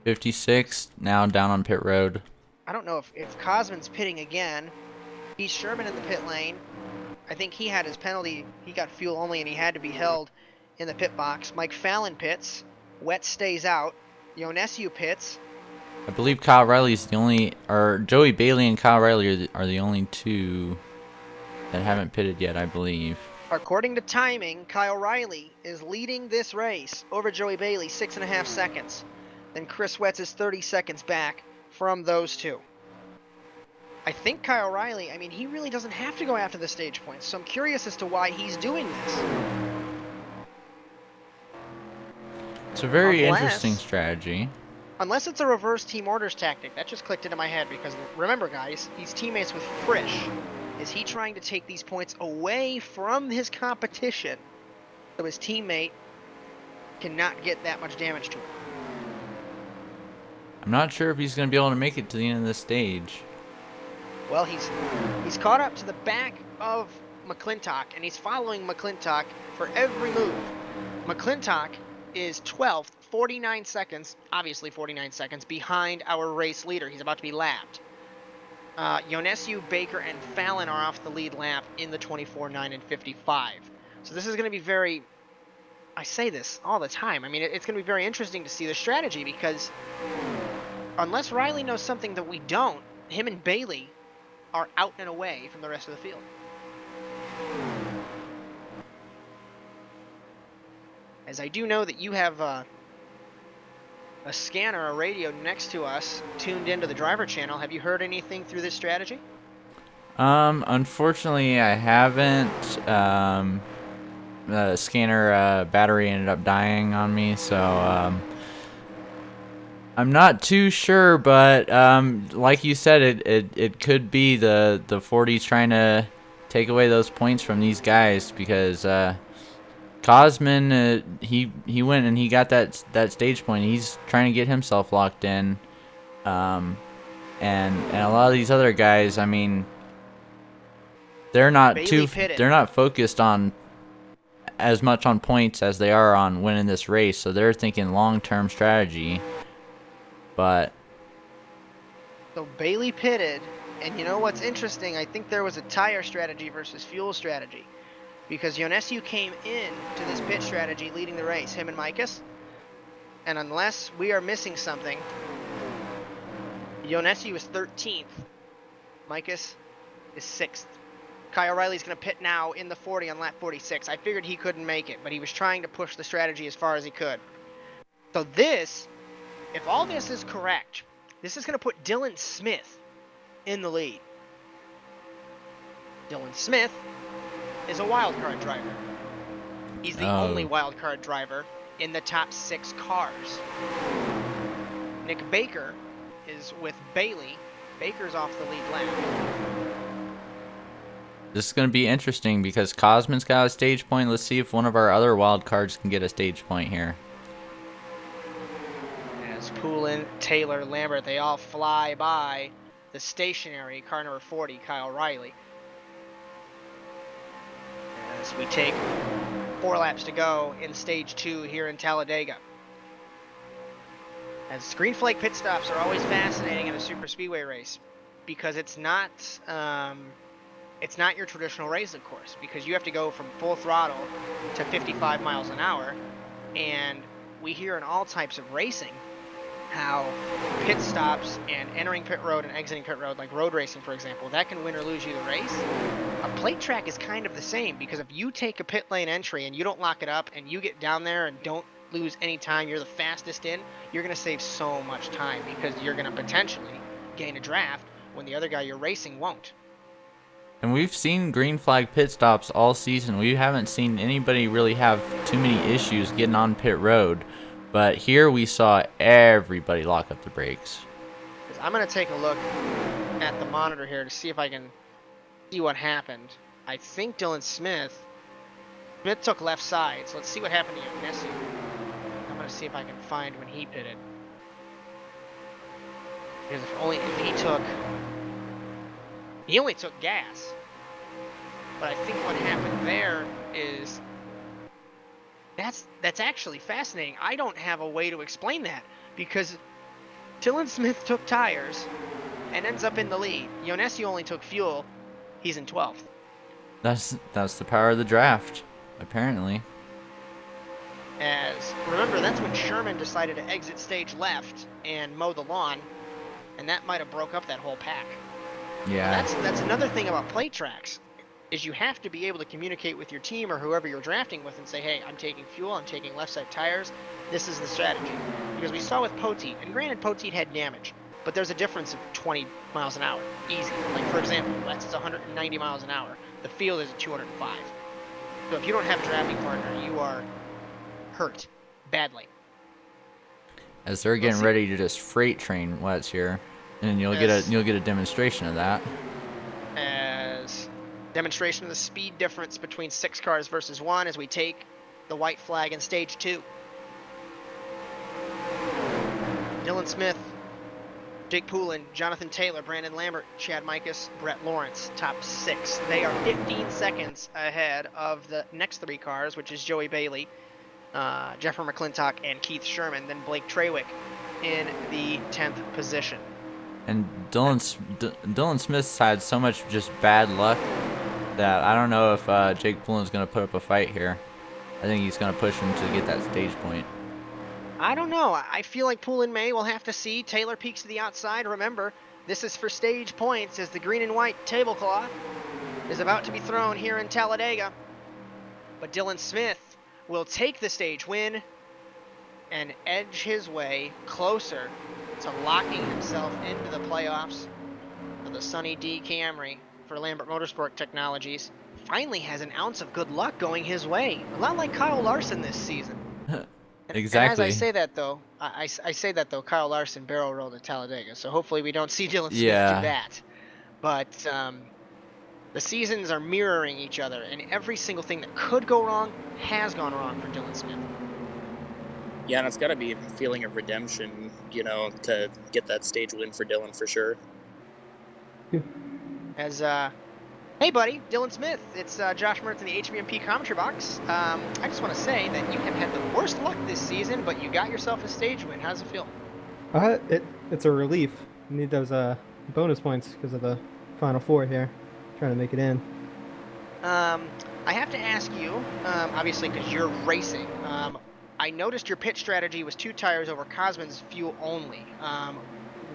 56, now down on pit road. I don't know if Cosman's pitting again. He's Sherman in the pit lane. I think he had his penalty. He got fuel only, and he had to be held in the pit box. Mike Fallon pits. Wet stays out. Ionescu pits. I believe Kyle Riley's the only, or Joey Bailey and Kyle Riley are the only 2 that haven't pitted yet, I believe. According to timing, Kyle Riley is leading this race over Joey Bailey 6.5 seconds. Then Chris Wetz is 30 seconds back from those 2. I think Kyle Riley, I mean, he really doesn't have to go after the stage points, so I'm curious as to why he's doing this. It's a very Unless- interesting strategy. Unless it's a reverse team orders tactic. That just clicked into my head because remember, guys, he's teammates with Frisch. Is he trying to take these points away from his competition so his teammate cannot get that much damage to him? I'm not sure if he's going to be able to make it to the end of the stage. Well, he's caught up to the back of McClintock, and he's following McClintock for every move. McClintock is 12th, 49 seconds, obviously 49 seconds, behind our race leader. He's about to be lapped. Yonescu, Baker, and Fallon are off the lead lap in the 24, 9, and 55. So this is going to be very... I say this all the time. I mean, it's going to be very interesting to see the strategy because unless Riley knows something that we don't, him and Bailey are out and away from the rest of the field. As I do know that you have a scanner, a radio next to us, tuned into the driver channel. Have you heard anything through this strategy? Unfortunately, I haven't. The scanner battery ended up dying on me, so I'm not too sure. But like you said, it could be the 40s trying to take away those points from these guys because Cosman he went and he got that stage point. He's trying to get himself locked in, and a lot of these other guys, I mean, they're not they're not focused on as much on points as they are on winning this race, so they're thinking long-term strategy. But so Bailey pitted, and you know what's interesting? I think there was a tire strategy versus fuel strategy. Because Yonescu came in to this pit strategy leading the race, him and Micus. And unless we are missing something, Yonescu is 13th. Micus is 6th. Kyle Riley's going to pit now in the 40 on lap 46. I figured he couldn't make it, but he was trying to push the strategy as far as he could. So this, if all this is correct, this is going to put Dylan Smith in the lead. Dylan Smith is a wildcard driver. He's the only wildcard driver in the top 6 cars. Nick Baker is with Bailey. Baker's off the lead lap. this is going to be interesting because Cosman's got a stage point. Let's see if one of our other wild cards can get a stage point here. As Poulin, Taylor, Lambert, they all fly by the stationary car number 40, Kyle Riley. As we take 4 laps to go in stage 2 here in Talladega. As green flag pit stops are always fascinating in a super speedway race because it's not your traditional race, of course, because you have to go from full throttle to 55 miles an hour, and we hear in all types of racing how pit stops and entering pit road and exiting pit road, like road racing, for example, that can win or lose you the race. A plate track is kind of the same, because if you take a pit lane entry and you don't lock it up and you get down there and don't lose any time, you're the fastest in, you're going to save so much time because you're going to potentially gain a draft when the other guy you're racing won't. And we've seen green flag pit stops all season. We haven't seen anybody really have too many issues getting on pit road. But here we saw everybody lock up the brakes. I'm going to take a look at the monitor here to see if I can see what happened. I think Dylan Smith took left side, so let's see what happened to Yonescu. I'm going to see if I can find when he pitted. Because if he only took gas. But I think what happened there is that's actually fascinating. I don't have a way to explain that because Dylan Smith took tires and ends up in the lead. Yonescu only took fuel. He's in 12th. That's the power of the draft, apparently. As remember, that's when Sherman decided to exit stage left and mow the lawn, and that might have broke up that whole pack. Yeah. That's another thing about plate tracks, is you have to be able to communicate with your team or whoever you're drafting with and say, hey, I'm taking fuel, I'm taking left side tires, this is the strategy. Because we saw with Poteet, and granted Poteet had damage, but there's a difference of 20 miles an hour, easy. Like for example, Lex is 190 miles an hour, the field is at 205. So if you don't have a drafting partner, you are hurt badly. As they're getting ready to just freight train what's here, and you'll get a demonstration of that. As demonstration of the speed difference between 6 cars versus 1 as we take the white flag in stage 2. Dylan Smith, Jake Poulin, Jonathan Taylor, Brandon Lambert, Chad Mikas, Brett Lawrence, top 6. They are 15 seconds ahead of the next 3 cars, which is Joey Bailey, Jeffrey McClintock, and Keith Sherman. Then Blake Trawick in the 10th position. And Dylan Smith's had so much just bad luck that I don't know if Jake Poulin's going to put up a fight here. I think he's going to push him to get that stage point. I don't know. I feel like Poulin may. We'll have to see. Taylor peeks to the outside. Remember, this is for stage points as the green and white tablecloth is about to be thrown here in Talladega. But Dylan Smith will take the stage win and edge his way closer to locking himself into the playoffs for the Sunny D Camry for Lambert Motorsport Technologies. Finally has an ounce of good luck going his way. A lot like Kyle Larson this season. Exactly. And as I say that though, I say that though, Kyle Larson barrel rolled at Talladega, so hopefully we don't see Dylan Smith do that. But the seasons are mirroring each other, and every single thing that could go wrong has gone wrong for Dylan Smith. Yeah, and it's got to be a feeling of redemption, to get that stage win for Dylan for sure. As hey buddy, Dylan Smith, it's Josh Mertz in the HVMP commentary box. I just want to say that you have had the worst luck this season, but you got yourself a stage win. How does it feel? It's a relief. You need those bonus points because of the Final Four here, trying to make it in. I have to ask you, obviously because you're racing, I noticed your pit strategy was 2 tires over Cosman's fuel only.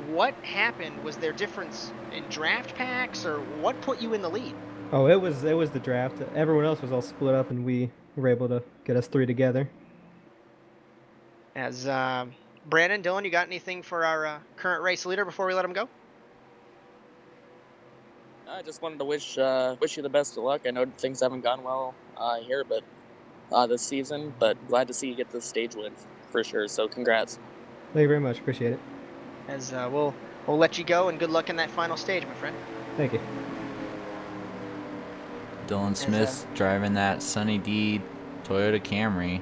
What happened? Was there difference in draft packs, or what put you in the lead? Oh, it was the draft. Everyone else was all split up, and we were able to get us 3 together. As Brandon, Dylan, you got anything for our current race leader before we let him go? I just wanted to wish you the best of luck. I know things haven't gone well here, but this season, but glad to see you get the stage win for sure. So congrats. Thank you very much. Appreciate it. As we'll let you go, and good luck in that final stage, my friend. Thank you. Dylan Smith driving that Sunny D Toyota Camry.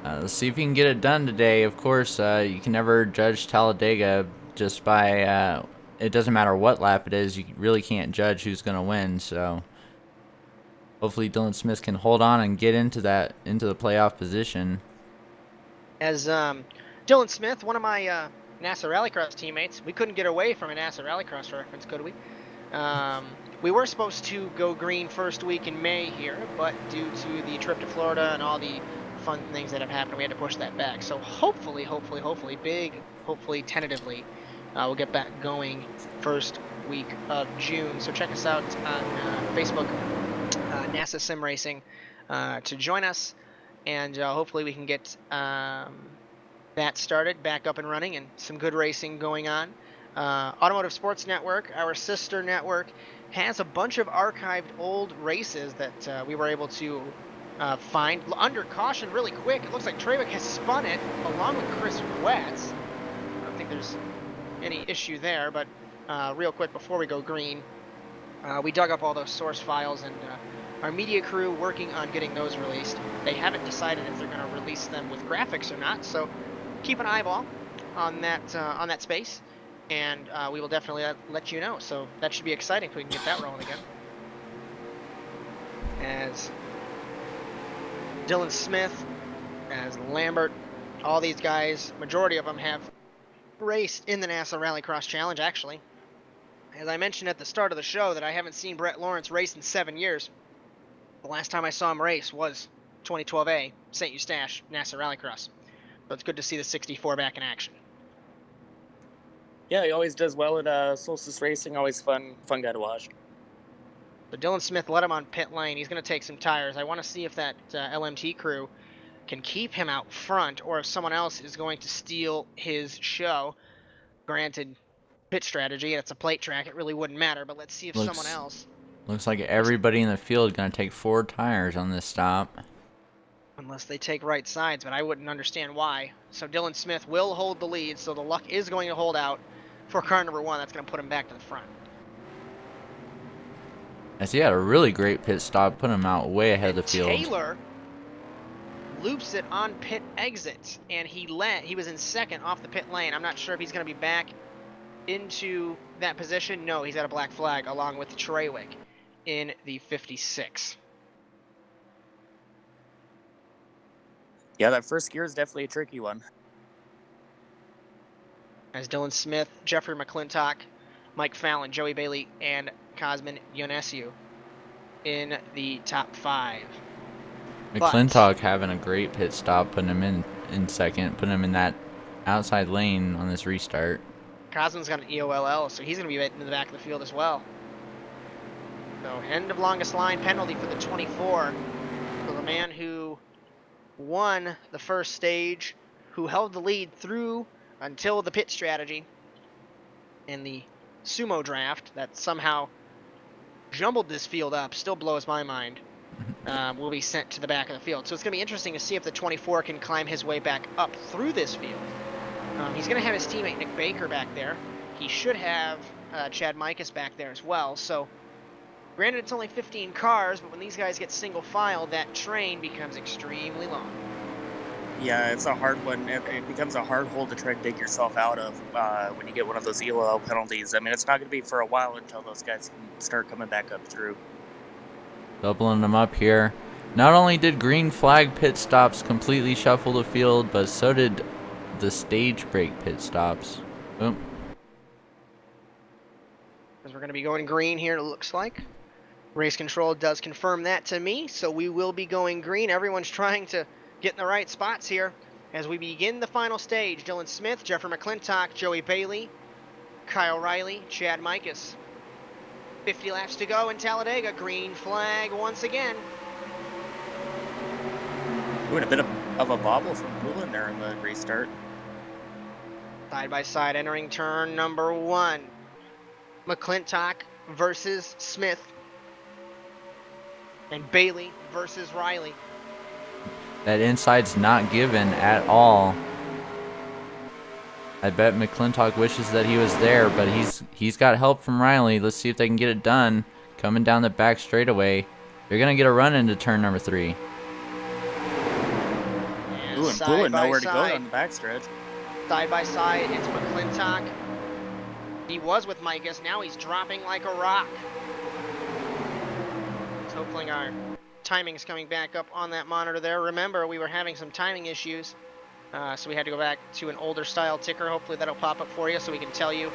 Let's see if he can get it done today. Of course, you can never judge Talladega just by it doesn't matter what lap it is. You really can't judge who's going to win. So hopefully Dylan Smith can hold on and get into the playoff position. As Dylan Smith, one of my NASA Rallycross teammates, we couldn't get away from a NASA Rallycross reference, could we? We were supposed to go green first week in May here, but due to the trip to Florida and all the fun things that have happened, we had to push that back. So hopefully, tentatively, we'll get back going first week of June. So check us out on Facebook, NASA Sim Racing, to join us, and hopefully we can get that started, back up and running, and some good racing going on. Automotive Sports Network, our sister network, has a bunch of archived old races that we were able to find under caution really quick. It looks like Trawick has spun it along with Chris Wetz. I don't think there's any issue there, but real quick before we go green, we dug up all those source files, and our media crew working on getting those released. They haven't decided if they're going to release them with graphics or not, so keep an eyeball on that space, and we will definitely let you know. So that should be exciting if we can get that rolling again. As Dylan Smith, as Lambert, all these guys, majority of them have raced in the NASA Rallycross Challenge, actually. As I mentioned at the start of the show that I haven't seen Brett Lawrence race in 7 years. The last time I saw him race was 2012A, St. Eustache, NASA Rallycross. So it's good to see the 64 back in action. Yeah, he always does well at Solstice Racing. Always fun guy to watch. So Dylan Smith let him on pit lane. He's going to take some tires. I want to see if that LMT crew can keep him out front, or if someone else is going to steal his show. Granted, pit strategy, and it's a plate track. It really wouldn't matter, but let's see if someone else... Looks like everybody in the field is going to take 4 tires on this stop. Unless they take right sides, but I wouldn't understand why. So Dylan Smith will hold the lead, so the luck is going to hold out for car number 1. That's going to put him back to the front. As he had a really great pit stop, put him out way ahead of the field. Taylor loops it on pit exit, and he was in second off the pit lane. I'm not sure if he's going to be back into that position. No, he's at a black flag along with Treywick in the 56. Yeah, that first gear is definitely a tricky one. As Dylan Smith, Jeffrey McClintock, Mike Fallon, Joey Bailey, and Cosmin Ionescu in the top 5. McClintock having a great pit stop, putting him in second, putting him in that outside lane on this restart. Cosmin's got an EOLL, so he's going to be right in the back of the field as well. So end of longest line penalty for the 24. So the man who won the first stage, who held the lead through until the pit strategy in the sumo draft that somehow jumbled this field up, still blows my mind, will be sent to the back of the field. So it's going to be interesting to see if the 24 can climb his way back up through this field. He's going to have his teammate Nick Baker back there. He should have Chad Mikas back there as well. So granted, it's only 15 cars, but when these guys get single file, that train becomes extremely long. Yeah, it's a hard one. It becomes a hard hole to try to dig yourself out of when you get one of those ELL penalties. I mean, it's not going to be for a while until those guys can start coming back up through. Doubling them up here. Not only did green flag pit stops completely shuffle the field, but so did the stage break pit stops. Boom. Because we're going to be going green here, it looks like. Race control does confirm that to me, so we will be going green. Everyone's trying to get in the right spots here as we begin the final stage. Dylan Smith, Jeffrey McClintock, Joey Bailey, Kyle Riley, Chad Mikas. 50 laps to go in Talladega. Green flag once again. Ooh, and a bit of a bobble from Proline there in the restart. Side by side entering turn number 1. McClintock versus Smith. And Bailey versus Riley. That inside's not given at all. I bet McClintock wishes that he was there, but he's got help from Riley. Let's see if they can get it done. Coming down the back straightaway. They're going to get a run into turn number 3. Ooh, and Proline nowhere to go on the backstretch. Side by side, it's McClintock. He was with Mikas, now he's dropping like a rock. So hopefully our timing's coming back up on that monitor there. Remember, we were having some timing issues, so we had to go back to an older style ticker. Hopefully that'll pop up for you so we can tell you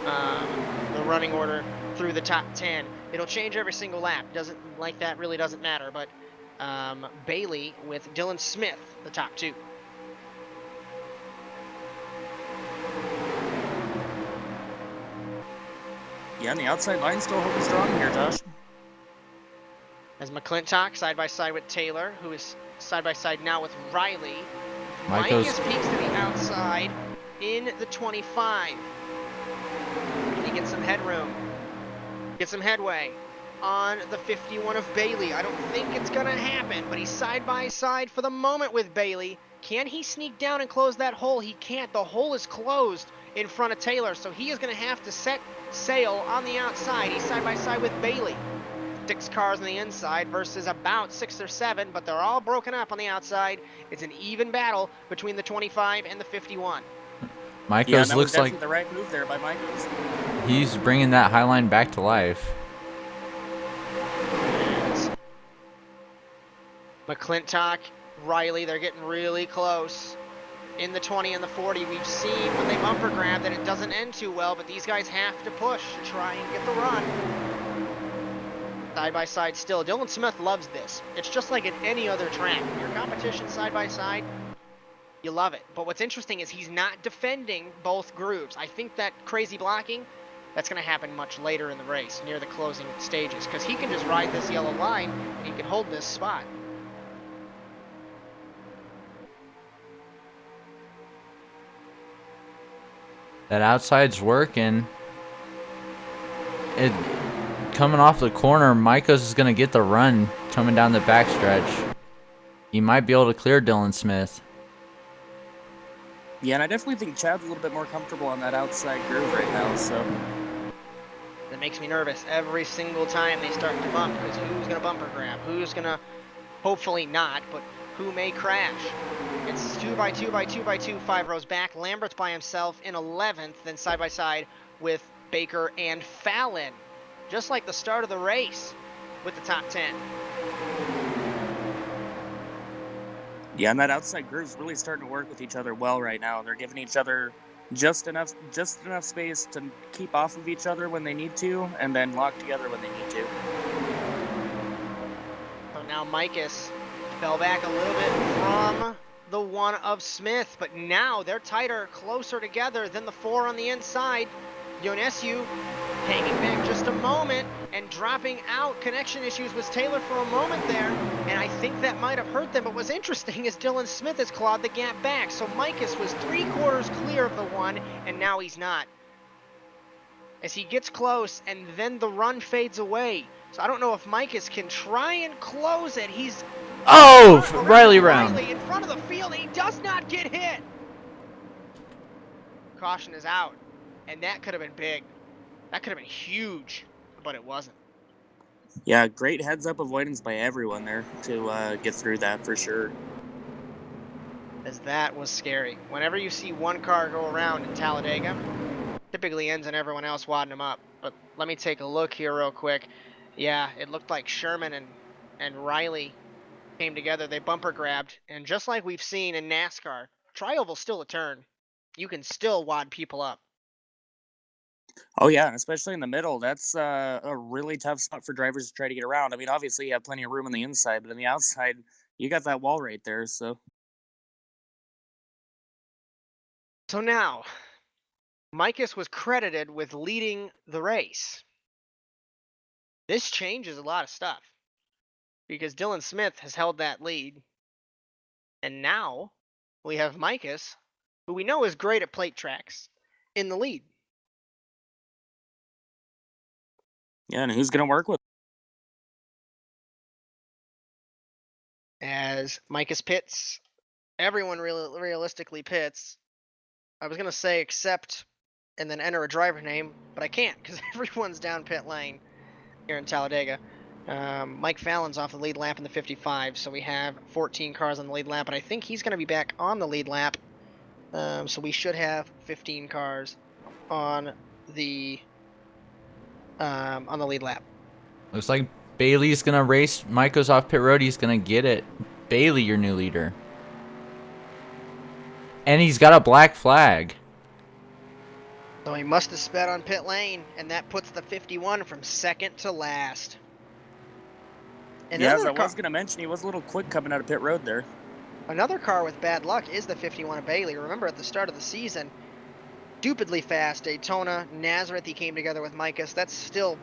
the running order through the top 10. It'll change every single lap. Really doesn't matter, but Bailey with Dylan Smith, the top 2. Yeah, and the outside line still holding strong here, Josh. As McClintock side by side with Taylor, who is side by side now with Riley. Mikas peeks to the outside in the 25. He gets some headroom. Get some headway on the 51 of Bailey. I don't think it's going to happen, but he's side by side for the moment with Bailey. Can he sneak down and close that hole? He can't. The hole is closed in front of Taylor, so he is going to have to set sail on the outside. He's side by side with Bailey. 6 cars on the inside versus about 6 or 7, but they're all broken up on the outside. It's an even battle between the 25 and the 51. Mikas looks like the right move there by Mikas. He's bringing that high line back to life. McClintock, Riley, they're getting really close. In the 20 and the 40, we've seen when they bumper grab that it doesn't end too well, but these guys have to push to try and get the run. Side by side still. Dylan Smith loves this. It's just like at any other track. Your competition side by side, you love it. But what's interesting is he's not defending both grooves. I think that crazy blocking, that's going to happen much later in the race, near the closing stages, because he can just ride this yellow line and he can hold this spot. That outside's working. Coming off the corner, Mikas is going to get the run coming down the backstretch. He might be able to clear Dylan Smith. Yeah, and I definitely think Chad's a little bit more comfortable on that outside groove right now, so. That makes me nervous every single time they start to bump, because who's going to bumper grab? Who's going to, hopefully not, but who may crash? It's 2x2x2x2, 5 rows back. Lambert's by himself in 11th, then side by side with Baker and Fallon. Just like the start of the race with the top 10. Yeah, and that outside groove's really starting to work with each other well right now. They're giving each other just enough space to keep off of each other when they need to, and then lock together when they need to. So now Micus fell back a little bit from the one of Smith, but now they're tighter, closer together than the 4 on the inside. Ionescu hanging back just a moment and dropping out. Connection issues with Taylor for a moment there, and I think that might have hurt them. But what's interesting is Dylan Smith has clawed the gap back. So Micus was 3/4 clear of the one, and now he's not. As he gets close, and then the run fades away. So I don't know if Micus can try and close it. He's Riley round. Riley in front of the field. He does not get hit. Caution is out, and that could have been big. That could have been huge, but it wasn't. Yeah, great heads-up avoidance by everyone there to get through that for sure. As that was scary. Whenever you see one car go around in Talladega, typically ends in everyone else wadding them up. But let me take a look here real quick. Yeah, it looked like Sherman and Riley came together. They bumper grabbed, and just like we've seen in NASCAR, tri-oval's still a turn. You can still wad people up. Oh, yeah, and especially in the middle, that's a really tough spot for drivers to try to get around. I mean, obviously, you have plenty of room on the inside, but on the outside, you got that wall right there, so. So now, Micus was credited with leading the race. This changes a lot of stuff, because Dylan Smith has held that lead, and now we have Micus, who we know is great at plate tracks, in the lead. Yeah, and who's going to work with? As Micus pits, everyone realistically pits. I was going to say except and then enter a driver name, but I can't because everyone's down pit lane here in Talladega. Mike Fallon's off the lead lap in the 55, so we have 14 cars on the lead lap, and I think he's going to be back on the lead lap. So we should have 15 cars on the lead lap. Looks like Bailey's gonna race. Mike goes off pit road. He's gonna get it. Bailey, your new leader. And he's got a black flag. So he must have sped on pit lane, and that puts the 51 from second to last. And yeah, as I was going to mention, he was a little quick coming out of pit road there. Another car with bad luck is the 51 of Bailey. Remember at the start of the season, stupidly fast Daytona, Nazareth, he came together with Micus. That's still,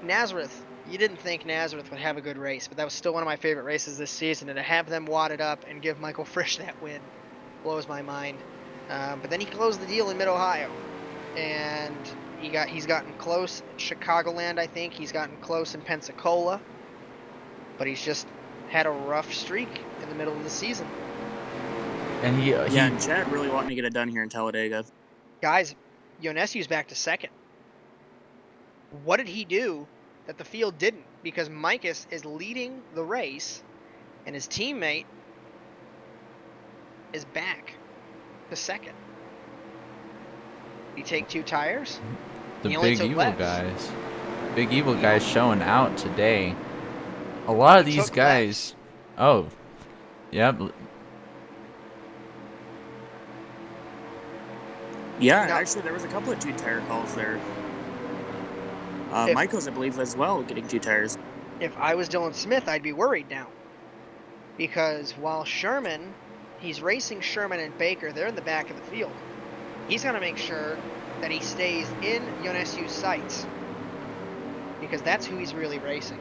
Nazareth, you didn't think Nazareth would have a good race, but that was still one of my favorite races this season, and to have them wadded up and give Michael Frisch that win blows my mind. But then he closed the deal in Mid-Ohio, and he's gotten close in Chicagoland, I think. He's gotten close in Pensacola, but he's just had a rough streak in the middle of the season. And and Chad really wanting to get it done here in Talladega. Guys, Ionescu's back to second. What did he do that the field didn't? Because Micus is leading the race, and his teammate is back to second. Did he take 2 tires? The Big Evil guys. Big Evil guys showing out today. A lot of these guys. Oh, yep. Yeah, actually, there was a couple of 2-tire calls there. Michael's, I believe, as well, getting 2 tires. If I was Dylan Smith, I'd be worried now. Because while Sherman, he's racing Sherman and Baker, they're in the back of the field. He's going to make sure that he stays in Ionescu's sights. Because that's who he's really racing.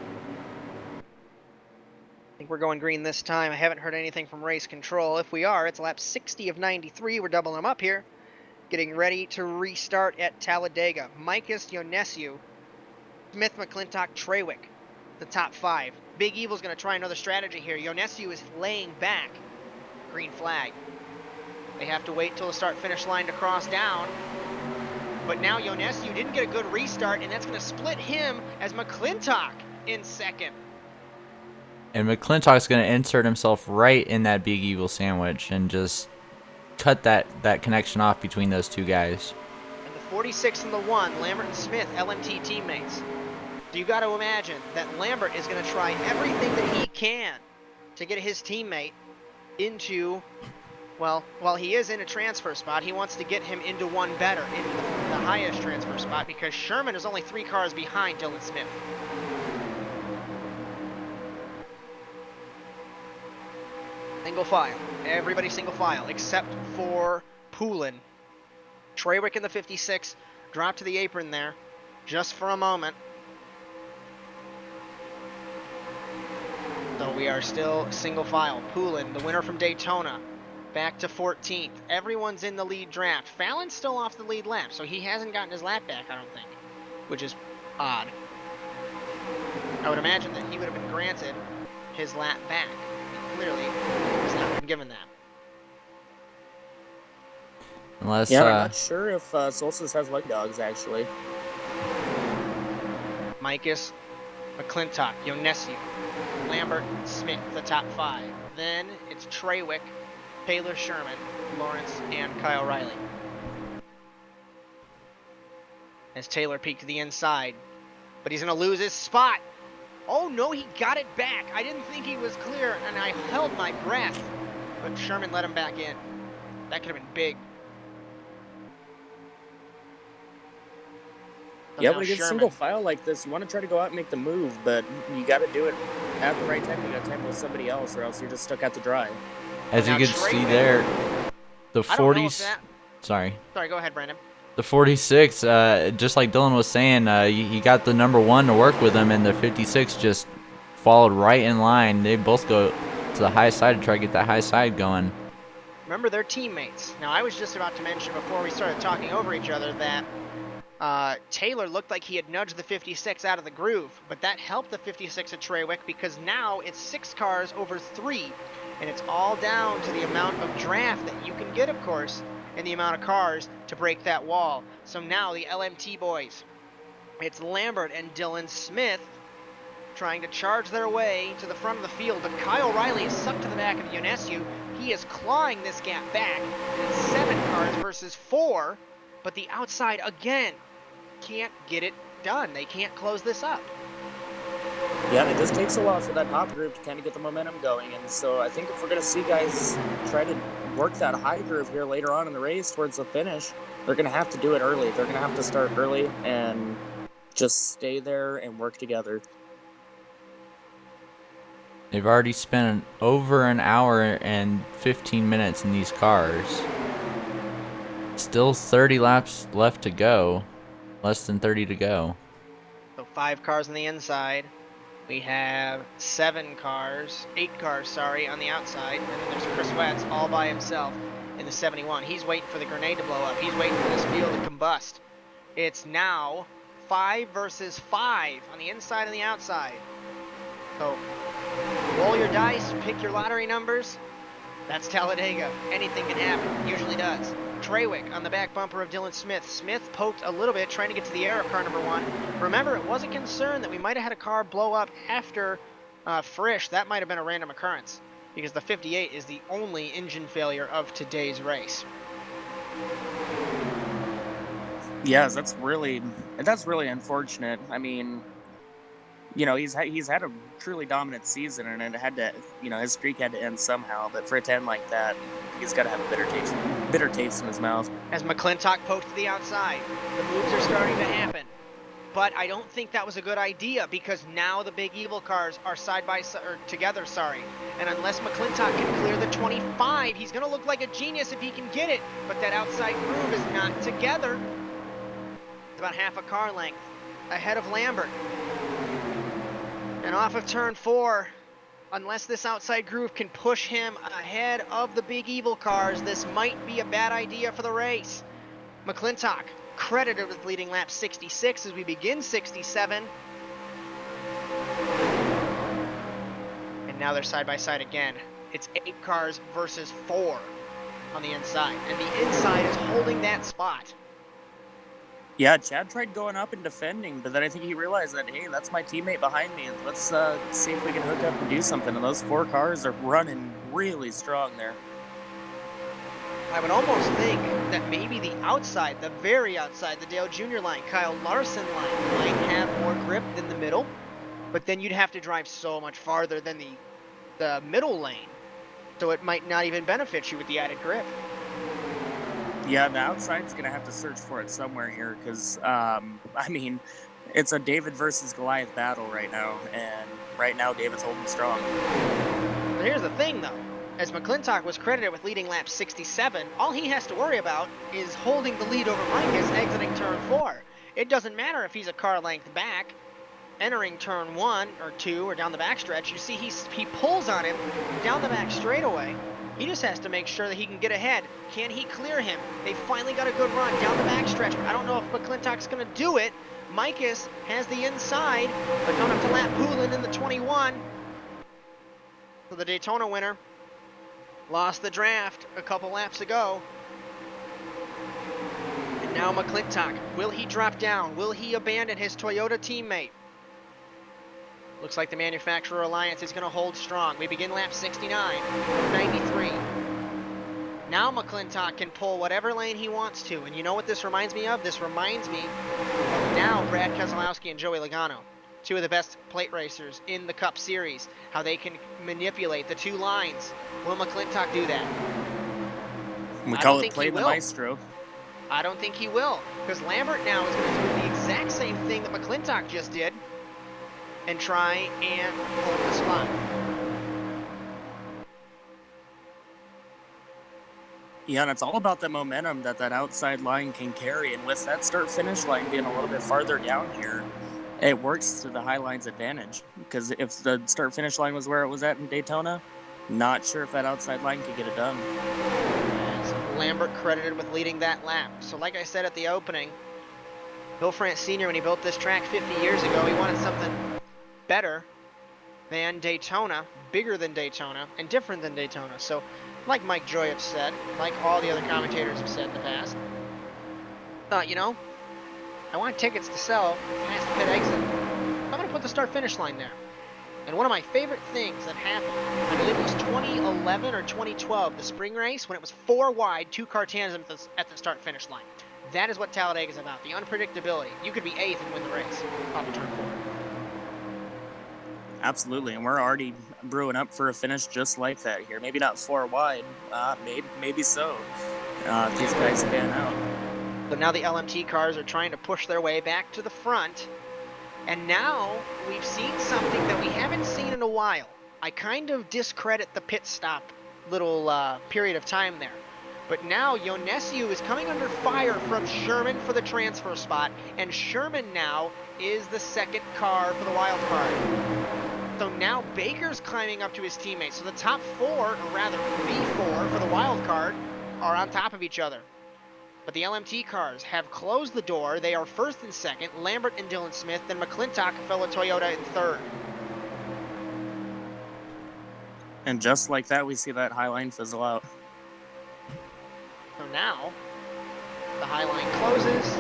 I think we're going green this time. I haven't heard anything from race control. If we are, it's lap 60 of 93. We're doubling them up here. Getting ready to restart at Talladega. Micus, Ionescu, Smith, McClintock, Trawick. the top 5. Big Evil's going to try another strategy here. Yonescu is laying back. Green flag. They have to wait till the start-finish line to cross down. But now Yonescu didn't get a good restart, and that's going to split him as McClintock in second. And McClintock's going to insert himself right in that Big Evil sandwich and just cut that connection off between those two guys. And the 46 and the 1, Lambert and Smith, LMT teammates. So you got to imagine that Lambert is going to try everything that he can to get his teammate into, well, while he is in a transfer spot, he wants to get him into one better, into the highest transfer spot, because Sherman is only 3 cars behind Dylan Smith. Single file. Everybody single file, except for Poulin. Treywick in the 56 dropped to the apron there, just for a moment. So we are still single file. Poulin, the winner from Daytona, back to 14th. Everyone's in the lead draft. Fallon's still off the lead lap, so he hasn't gotten his lap back, I don't think, which is odd. I would imagine that he would have been granted his lap back. Clearly, he's not been given that. Unless, yeah, I'm not sure if Solstice has leg dogs, actually. Micus, McClintock, Yonescu, Lambert, Smith, the top 5. Then it's Treywick, Taylor Sherman, Lawrence, and Kyle Riley. As Taylor peeked to the inside, but he's going to lose his spot. Oh no, he got it back. I didn't think he was clear, and I held my breath, but Sherman let him back in. That could have been big. So Yeah, now but against Sherman, single file like this, you want to try to go out and make the move, but you got to do it at the right time. You got to time with somebody else, or else you're just stuck at the dry. as you now can Treywick, see there, the I don't know if 40s. that- Sorry. Sorry, go ahead, Brandon. The 46, just like Dylan was saying, he got the number 1 to work with him, and the 56 just followed right in line. They both go to the high side to try to get that high side going. Remember, they're teammates. Now, I was just about to mention before we started talking over each other that Taylor looked like he had nudged the 56 out of the groove, but that helped the 56 at Treywick because now it's 6 cars over 3, and it's all down to the amount of draft that you can get, of course, and the amount of cars to break that wall. So now the LMT boys, it's Lambert and Dylan Smith trying to charge their way to the front of the field, but Kyle Riley is sucked to the back of Yonescu. He is clawing this gap back. It's 7 cars versus 4, but the outside again can't get it done. They can't close this up. Yeah, it just takes a while for that top group to kind of get the momentum going, and so I think if we're going to see guys try to work that high groove here later on in the race towards the finish, they're going to have to do it early. They're going to have to start early and just stay there and work together. They've already spent over an hour and 15 minutes in these cars. Still 30 laps left to go. Less than 30 to go. So 5 cars on the inside. We have 8 cars, on the outside. And then there's Chris Wetz all by himself in the 71. He's waiting for the grenade to blow up. He's waiting for this field to combust. It's now 5 versus 5 on the inside and the outside. So roll your dice, pick your lottery numbers. That's Talladega. Anything can happen. Usually does. Treywick on the back bumper of Dylan Smith. Smith poked a little bit trying to get to the air of car number 1. Remember, it was a concern that we might have had a car blow up after Frisch. That might have been a random occurrence because the 58 is the only engine failure of today's race. Yeah, that's really unfortunate. I mean, you know, he's had a truly dominant season, and it had to, you know, his streak had to end somehow. But for a 10 like that, he's got to have a bitter taste in his mouth. As McClintock poked to the outside, the moves are starting to happen. But I don't think that was a good idea because now the Big Evil cars are together. And unless McClintock can clear the 25, he's going to look like a genius if he can get it. But that outside groove is not together. It's about half a car length ahead of Lambert. And off of turn 4, unless this outside groove can push him ahead of the Big Evil cars, this might be a bad idea for the race. McClintock credited with leading lap 66 as we begin 67. And now they're side by side again. It's 8 cars versus 4 on the inside. And the inside is holding that spot. Yeah, Chad tried going up and defending, but then I think he realized that, hey, that's my teammate behind me. Let's see if we can hook up and do something. And those 4 cars are running really strong there. I would almost think that maybe the outside, the very outside, the Dale Jr. line, Kyle Larson line, might have more grip than the middle. But then you'd have to drive so much farther than the middle lane. So it might not even benefit you with the added grip. Yeah, the outside's going to have to search for it somewhere here because, I mean, it's a David versus Goliath battle right now, and right now David's holding strong. But here's the thing, though. As McClintock was credited with leading lap 67, all he has to worry about is holding the lead over Micus exiting turn 4. It doesn't matter if he's a car length back. Entering turn 1 or 2 or down the backstretch, you see he pulls on him down the back straightaway. He just has to make sure that he can get ahead. Can he clear him? They finally got a good run down the backstretch. I don't know if McClintock's going to do it. Micus has the inside, but don't have to lap Poulin in the 21. So the Daytona winner lost the draft a couple laps ago. And now McClintock, will he drop down? Will he abandon his Toyota teammate? Looks like the manufacturer alliance is going to hold strong. We begin lap 69, 93. Now McClintock can pull whatever lane he wants to. And you know what this reminds me of? This reminds me of now Brad Keselowski and Joey Logano, 2 of the best plate racers in the Cup Series. How they can manipulate the 2 lines. Will McClintock do that? We call it playing the maestro. I don't think he will. Because Lambert now is going to do the exact same thing that McClintock just did. And try and hold the spot. Yeah, and it's all about the momentum that outside line can carry. And with that start-finish line being a little bit farther down here, it works to the high line's advantage. Because if the start-finish line was where it was at in Daytona, not sure if that outside line could get it done. And Lambert credited with leading that lap. So like I said at the opening, Bill France Sr., when he built this track 50 years ago, he wanted something better than Daytona, bigger than Daytona, and different than Daytona. So, like Mike Joy have said, like all the other commentators have said in the past, thought, you know, I want tickets to sell past the pit exit. I'm going to put the start-finish line there. And one of my favorite things that happened, I believe it was 2011 or 2012, the spring race, when it was 4 wide, 2-car tandem at the start-finish line. That is what Talladega is about, the unpredictability. You could be 8th and win the race off of turn 4. Absolutely, and we're already brewing up for a finish just like that here. Maybe not 4 wide, maybe so. These guys pan out. But now the LMT cars are trying to push their way back to the front. And now we've seen something that we haven't seen in a while. I kind of discredit the pit stop little period of time there. But now Ionescu is coming under fire from Sherman for the transfer spot. And Sherman now is the 2nd car for the wild card. So now Baker's climbing up to his teammates. So the top 4, or rather V4 for the wild card, are on top of each other. But the LMT cars have closed the door. They are 1st and 2nd, Lambert and Dylan Smith, then McClintock, a fellow Toyota, in 3rd. And just like that, we see that high line fizzle out. So now, the high line closes,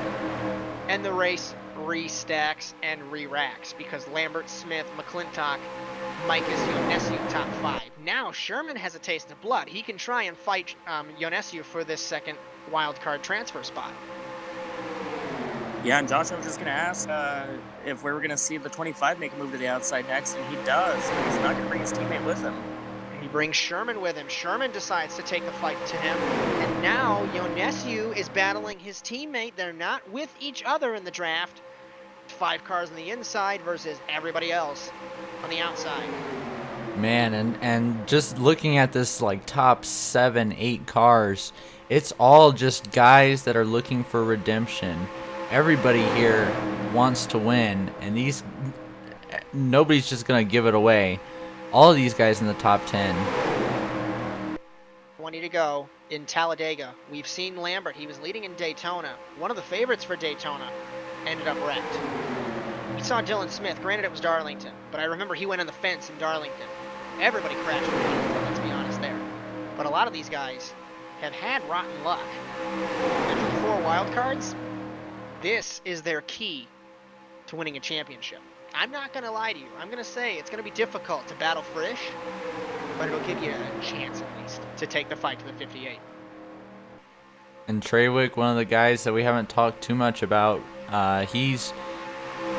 and the race restacks and re-racks because Lambert, Smith, McClintock, Micus, Ionescu, top 5. Now Sherman has a taste of blood. He can try and fight Ionescu for this 2nd wildcard transfer spot. Yeah, and Josh, I was just going to ask if we were going to see the 25 make a move to the outside next, and he does, but he's not going to bring his teammate with him. He brings Sherman with him. Sherman decides to take the fight to him. And now Ionescu is battling his teammate. They're not with each other in the draft. 5 cars on the inside versus everybody else on the outside. Man, and just looking at this like top 7, 8 cars, it's all just guys that are looking for redemption. Everybody here wants to win, and nobody's just gonna give it away. All of these guys in the top 10. 20 to go in Talladega. We've seen Lambert. He was leading in Daytona. One of the favorites for Daytona ended up wrecked. We saw Dylan Smith. Granted, it was Darlington, but I remember he went on the fence in Darlington. everybody crashed with Hamilton, let's be honest there. But a lot of these guys have had rotten luck. And for the 4 wild cards, this is their key to winning a championship. I'm not going to lie to you. I'm going to say it's going to be difficult to battle Frisch, but it'll give you a chance at least to take the fight to the 58. And Treywick, one of the guys that we haven't talked too much about, he's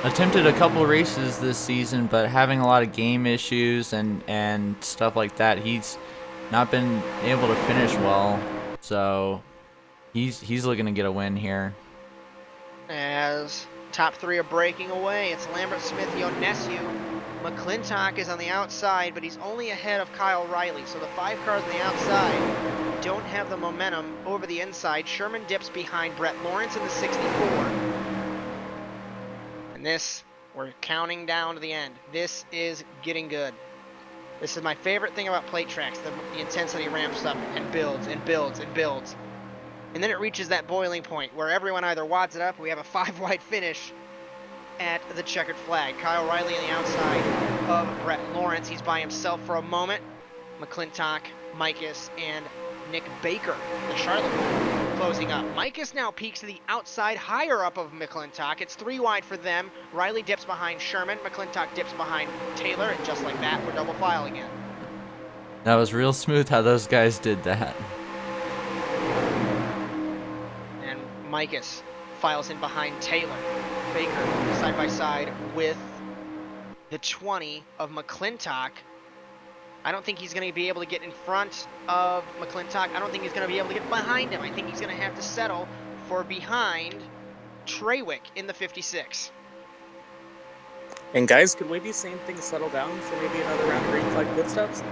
attempted a couple races this season, but having a lot of game issues and stuff like that, he's not been able to finish well. So he's looking to get a win here. As top 3 are breaking away, it's Lambert, Smith, Yonescu. McClintock is on the outside, but he's only ahead of Kyle Riley. So the 5 cars on the outside don't have the momentum over the inside. Sherman dips behind Brett Lawrence in the 64. And this, we're counting down to the end. This is getting good. This is my favorite thing about plate tracks. The intensity ramps up and builds and builds and builds. And then it reaches that boiling point where everyone either wads it up, we have a 5-wide finish at the checkered flag. Kyle Riley on the outside of Brett Lawrence. He's by himself for a moment. McClintock, Mikus, and Nick Baker, the Charlotte, closing up. Mikus now peeks to the outside, higher up of McClintock. It's 3 wide for them. Riley dips behind Sherman. McClintock dips behind Taylor, and just like that, we're double file again. That was real smooth how those guys did that. And Mikus files in behind Taylor. Baker side by side with the 20 of McClintock. I don't think he's going to be able to get in front of McClintock. I don't think he's going to be able to get behind him. I think he's going to have to settle for behind Treywick in the 56. And guys, could we be seeing things settle down for maybe another round of green flag pit stops?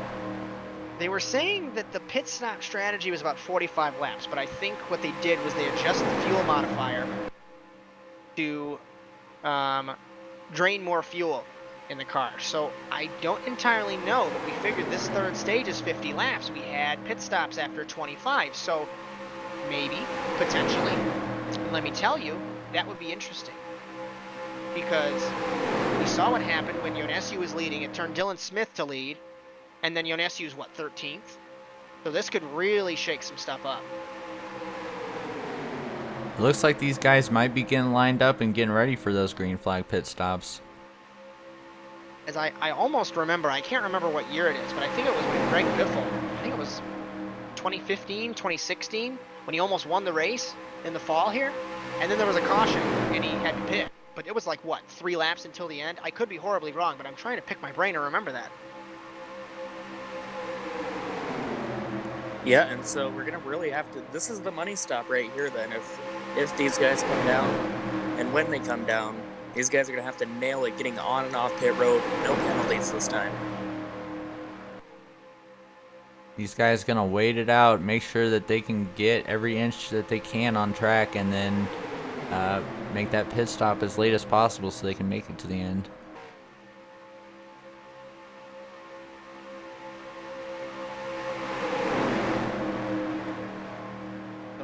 They were saying that the pit stop strategy was about 45 laps, but I think what they did was they adjusted the fuel modifier to drain more fuel in the car. So I don't entirely know, but we figured this 3rd stage is 50 laps. We had pit stops after 25, so maybe, potentially, let me tell you, that would be interesting. Because we saw what happened when Yonescu was leading. It turned Dylan Smith to lead, and then Yonescu's, what, 13th? So this could really shake some stuff up. It looks like these guys might be getting lined up and getting ready for those green flag pit stops. As I almost remember, I can't remember what year it is, but I think it was when Greg Biffle, I think it was 2015, 2016, when he almost won the race in the fall here, and then there was a caution, and he had to pit. But it was like, what, 3 laps until the end? I could be horribly wrong, but I'm trying to pick my brain to remember that. Yeah, and so we're going to really have to... This is the money stop right here, then. If these guys come down, and when they come down, these guys are going to have to nail it getting on and off pit road. No penalties this time. These guys going to wait it out, make sure that they can get every inch that they can on track, and then make that pit stop as late as possible so they can make it to the end.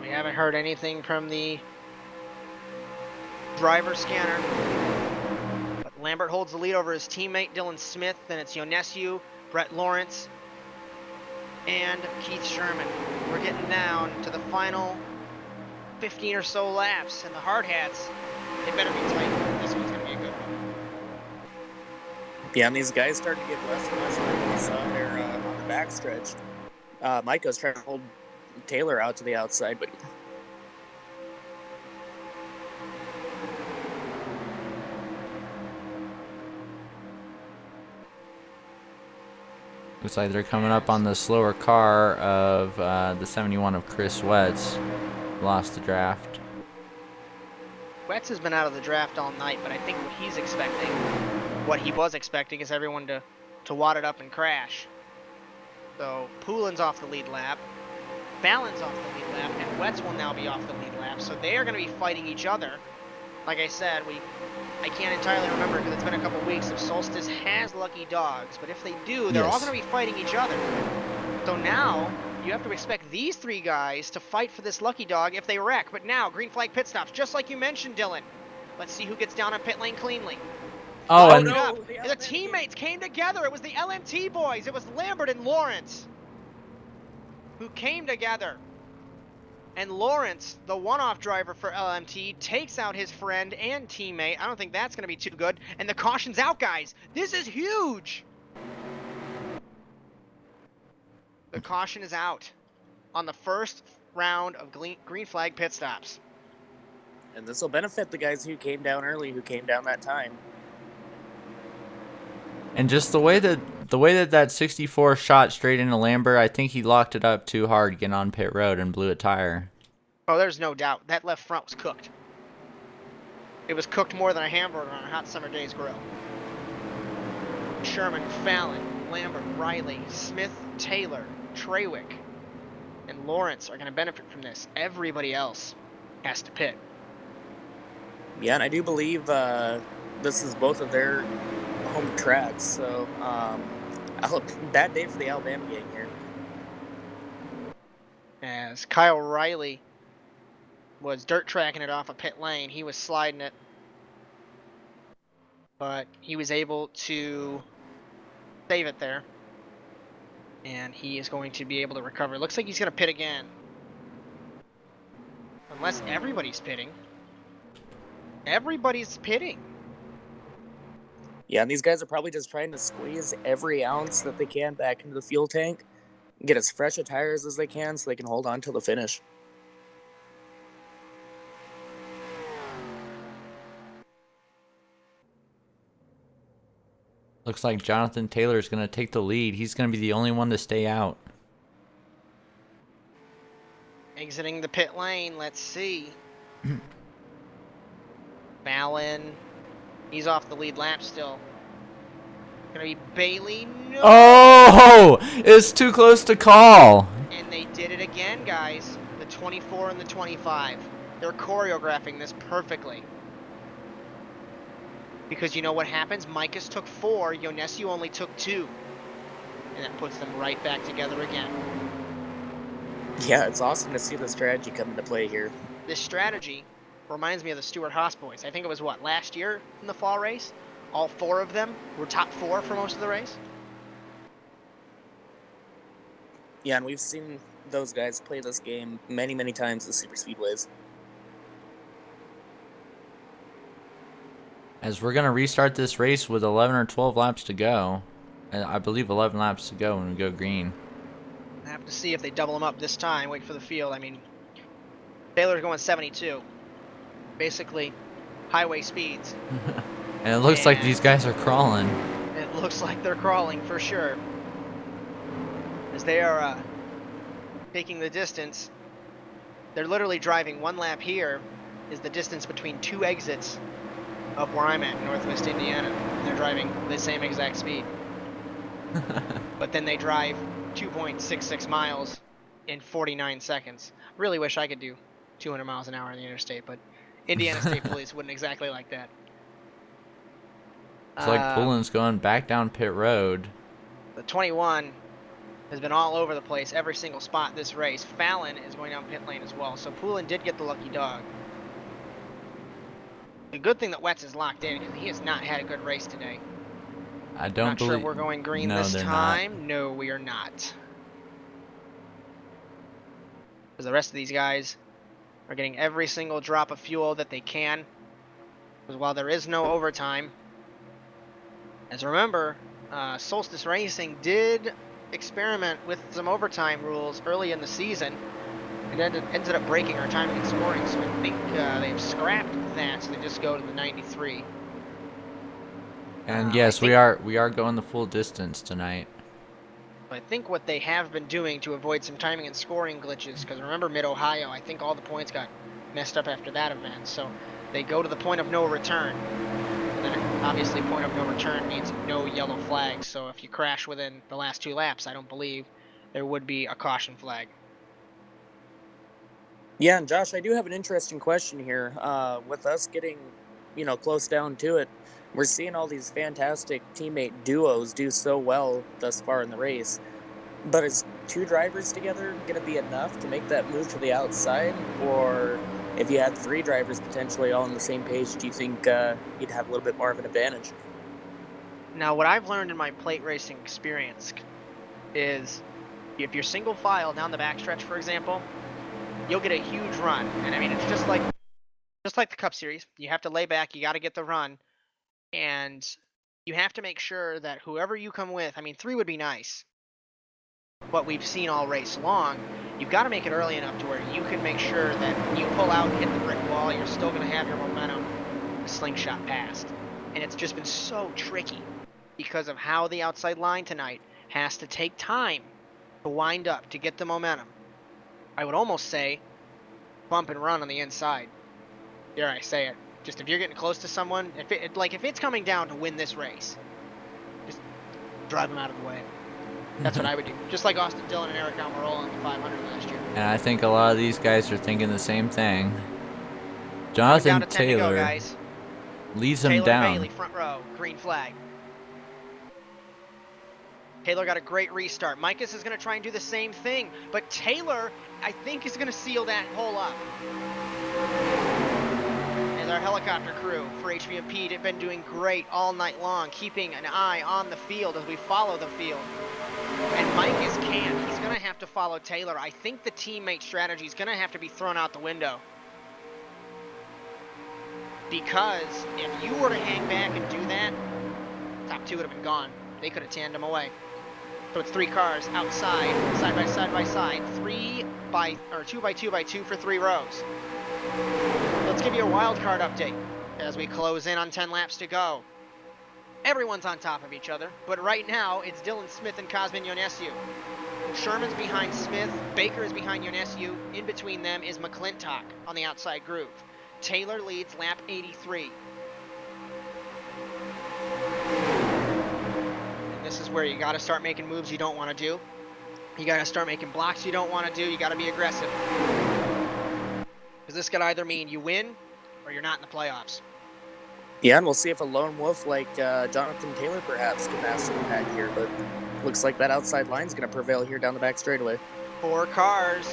We haven't heard anything from the driver scanner. But Lambert holds the lead over his teammate Dylan Smith. Then it's Yonescu, Brett Lawrence, and Keith Sherman. We're getting down to the final 15 or so laps, and the hard hats, they better be tight. This one's going to be a good one. Yeah, and these guys started to get less and less nervous out there on the backstretch. Micah's trying to hold Taylor out to the outside, but Looks like they're coming up on the slower car of the 71 of Chris Wetz. Lost the draft. Wetz has been out of the draft all night, but I think what he was expecting is everyone to wad it up and crash. So Poulin's off the lead lap, Fallon's off the lead lap, and Wetz will now be off the lead lap. So they are going to be fighting each other. Like I said, I can't entirely remember because it's been a couple weeks if Solstice has lucky dogs, but if they do, they're all going to be fighting each other. So now you have to expect these 3 guys to fight for this lucky dog if they wreck. But now green flag pit stops, just like you mentioned, Dylan. Let's see who gets down on pit lane cleanly. Oh, Load and it up. the The Alabama teammates came together. It was the LMT boys. It was Lambert and Lawrence who came together. And Lawrence, the one-off driver for LMT, takes out his friend and teammate. I don't think that's going to be too good. And the caution's out, guys. This is huge. The caution is out on the first round of green flag pit stops. And this will benefit the guys who came down early, who came down that time. And just the way that 64 shot straight into Lambert, I think he locked it up too hard getting on pit road and blew a tire. Oh, there's no doubt. That left front was cooked. It was cooked more than a hamburger on a hot summer day's grill. Sherman, Fallon, Lambert, Riley, Smith, Taylor, Trawick, and Lawrence are going to benefit from this. Everybody else has to pit. Yeah, and I do believe this is both of their home tracks, so bad day for the Alabama gang here. As Kyle Riley was dirt tracking it off a pit lane, he was sliding it, but he was able to save it there, and he is going to be able to recover. Looks like he's going to pit again, unless everybody's pitting. Everybody's pitting. Yeah, and these guys are probably just trying to squeeze every ounce that they can back into the fuel tank, get as fresh of tires as they can so they can hold on till the finish. Looks like Jonathan Taylor is going to take the lead. He's going to be the only one to stay out. Exiting the pit lane, let's see. Fallon, he's off the lead lap still. Gonna be Bailey. No! Oh, it's too close to call. And they did it again, guys. The 24 and the 25. They're choreographing this perfectly. Because you know what happens? Micus took 4, Yonesio only took 2. And that puts them right back together again. Yeah, it's awesome to see the strategy come into play here. This strategy reminds me of the Stewart Haas boys. I think it was, what, last year in the fall race? All 4 of them were top 4 for most of the race. Yeah, and we've seen those guys play this game many, many times at SuperSpeedways. As we're going to restart this race with 11 or 12 laps to go. I believe 11 laps to go when we go green. I have to see if they double them up this time. Wait for the field. I mean, Taylor's going 72. Basically, highway speeds. And it looks like these guys are crawling. It looks like they're crawling for sure. As they are taking the distance. They're literally driving 1 lap here is the distance between 2 exits of where I'm at in Northwest Indiana. And they're driving the same exact speed. But then they drive 2.66 miles in 49 seconds. Really wish I could do 200 miles an hour on the interstate, but Indiana State Police wouldn't exactly like that. It's like Poulin's going back down pit road. The 21 has been all over the place, every single spot this race. Fallon is going down pit lane as well, so Poulin did get the lucky dog. The good thing that Wetz is locked in because he has not had a good race today. I don't not believe. Sure we're going green no, this they're time. Not. No, we are not. Because the rest of these guys are getting every single drop of fuel that they can. Because while there is no overtime, as remember, Solstice Racing did experiment with some overtime rules early in the season. It ended up breaking our timing and scoring, so I think they've scrapped that, so they just go to the 93. And yes, we are going the full distance tonight. I think what they have been doing to avoid some timing and scoring glitches, because remember Mid-Ohio, I think all the points got messed up after that event, so they go to the point of no return. And then obviously point of no return means no yellow flags, so if you crash within the last 2 laps, I don't believe there would be a caution flag. Yeah, and Josh, I do have an interesting question here. With us getting, close down to it, we're seeing all these fantastic teammate duos do so well thus far in the race. But is 2 drivers together going to be enough to make that move to the outside? Or if you had 3 drivers potentially all on the same page, do you think you'd have a little bit more of an advantage? Now, what I've learned in my plate racing experience is if you're single file down the backstretch, for example, you'll get a huge run. And I mean, it's just like the Cup Series. You have to lay back. You got to get the run. And you have to make sure that whoever you come with, I mean, 3 would be nice. What we've seen all race long, you've got to make it early enough to where you can make sure that when you pull out and hit the brick wall, you're still going to have your momentum slingshot past. And it's just been so tricky because of how the outside line tonight has to take time to wind up, to get the momentum. I would almost say bump and run on the inside. Dare I say it. Just if you're getting close to someone, if it's coming down to win this race, just drive them out of the way. That's what I would do. Just like Austin Dillon and Eric Almirola in the 500 last year. And I think a lot of these guys are thinking the same thing. Down Jonathan to 10 to go, Taylor guys. leads him Taylor down. Bailey, front row, green flag. Taylor got a great restart. Micus is going to try and do the same thing, but Taylor, I think, is going to seal that hole up. And our helicopter crew for HVMP have been doing great all night long, keeping an eye on the field as we follow the field. And Micus can't. He's going to have to follow Taylor. I think the teammate strategy is going to have to be thrown out the window. Because if you were to hang back and do that, top 2 would have been gone. They could have tanned him away. So it's 3 cars outside, side by side by side, 2 by 2 by 2 for 3 rows. Let's give you a wild card update as we close in on 10 laps to go. Everyone's on top of each other, but right now it's Dylan Smith and Cosmin Ionescu. Sherman's behind Smith, Baker is behind Ionescu. In between them is McClintock on the outside groove. Taylor leads lap 83. And this is where you got to start making moves you don't want to do. You got to start making blocks you don't want to do. You got to be aggressive. Because this could either mean you win or you're not in the playoffs. Yeah, and we'll see if a lone wolf like Jonathan Taylor perhaps can master the pack here, but looks like that outside line's going to prevail here down the back straightaway. 4 cars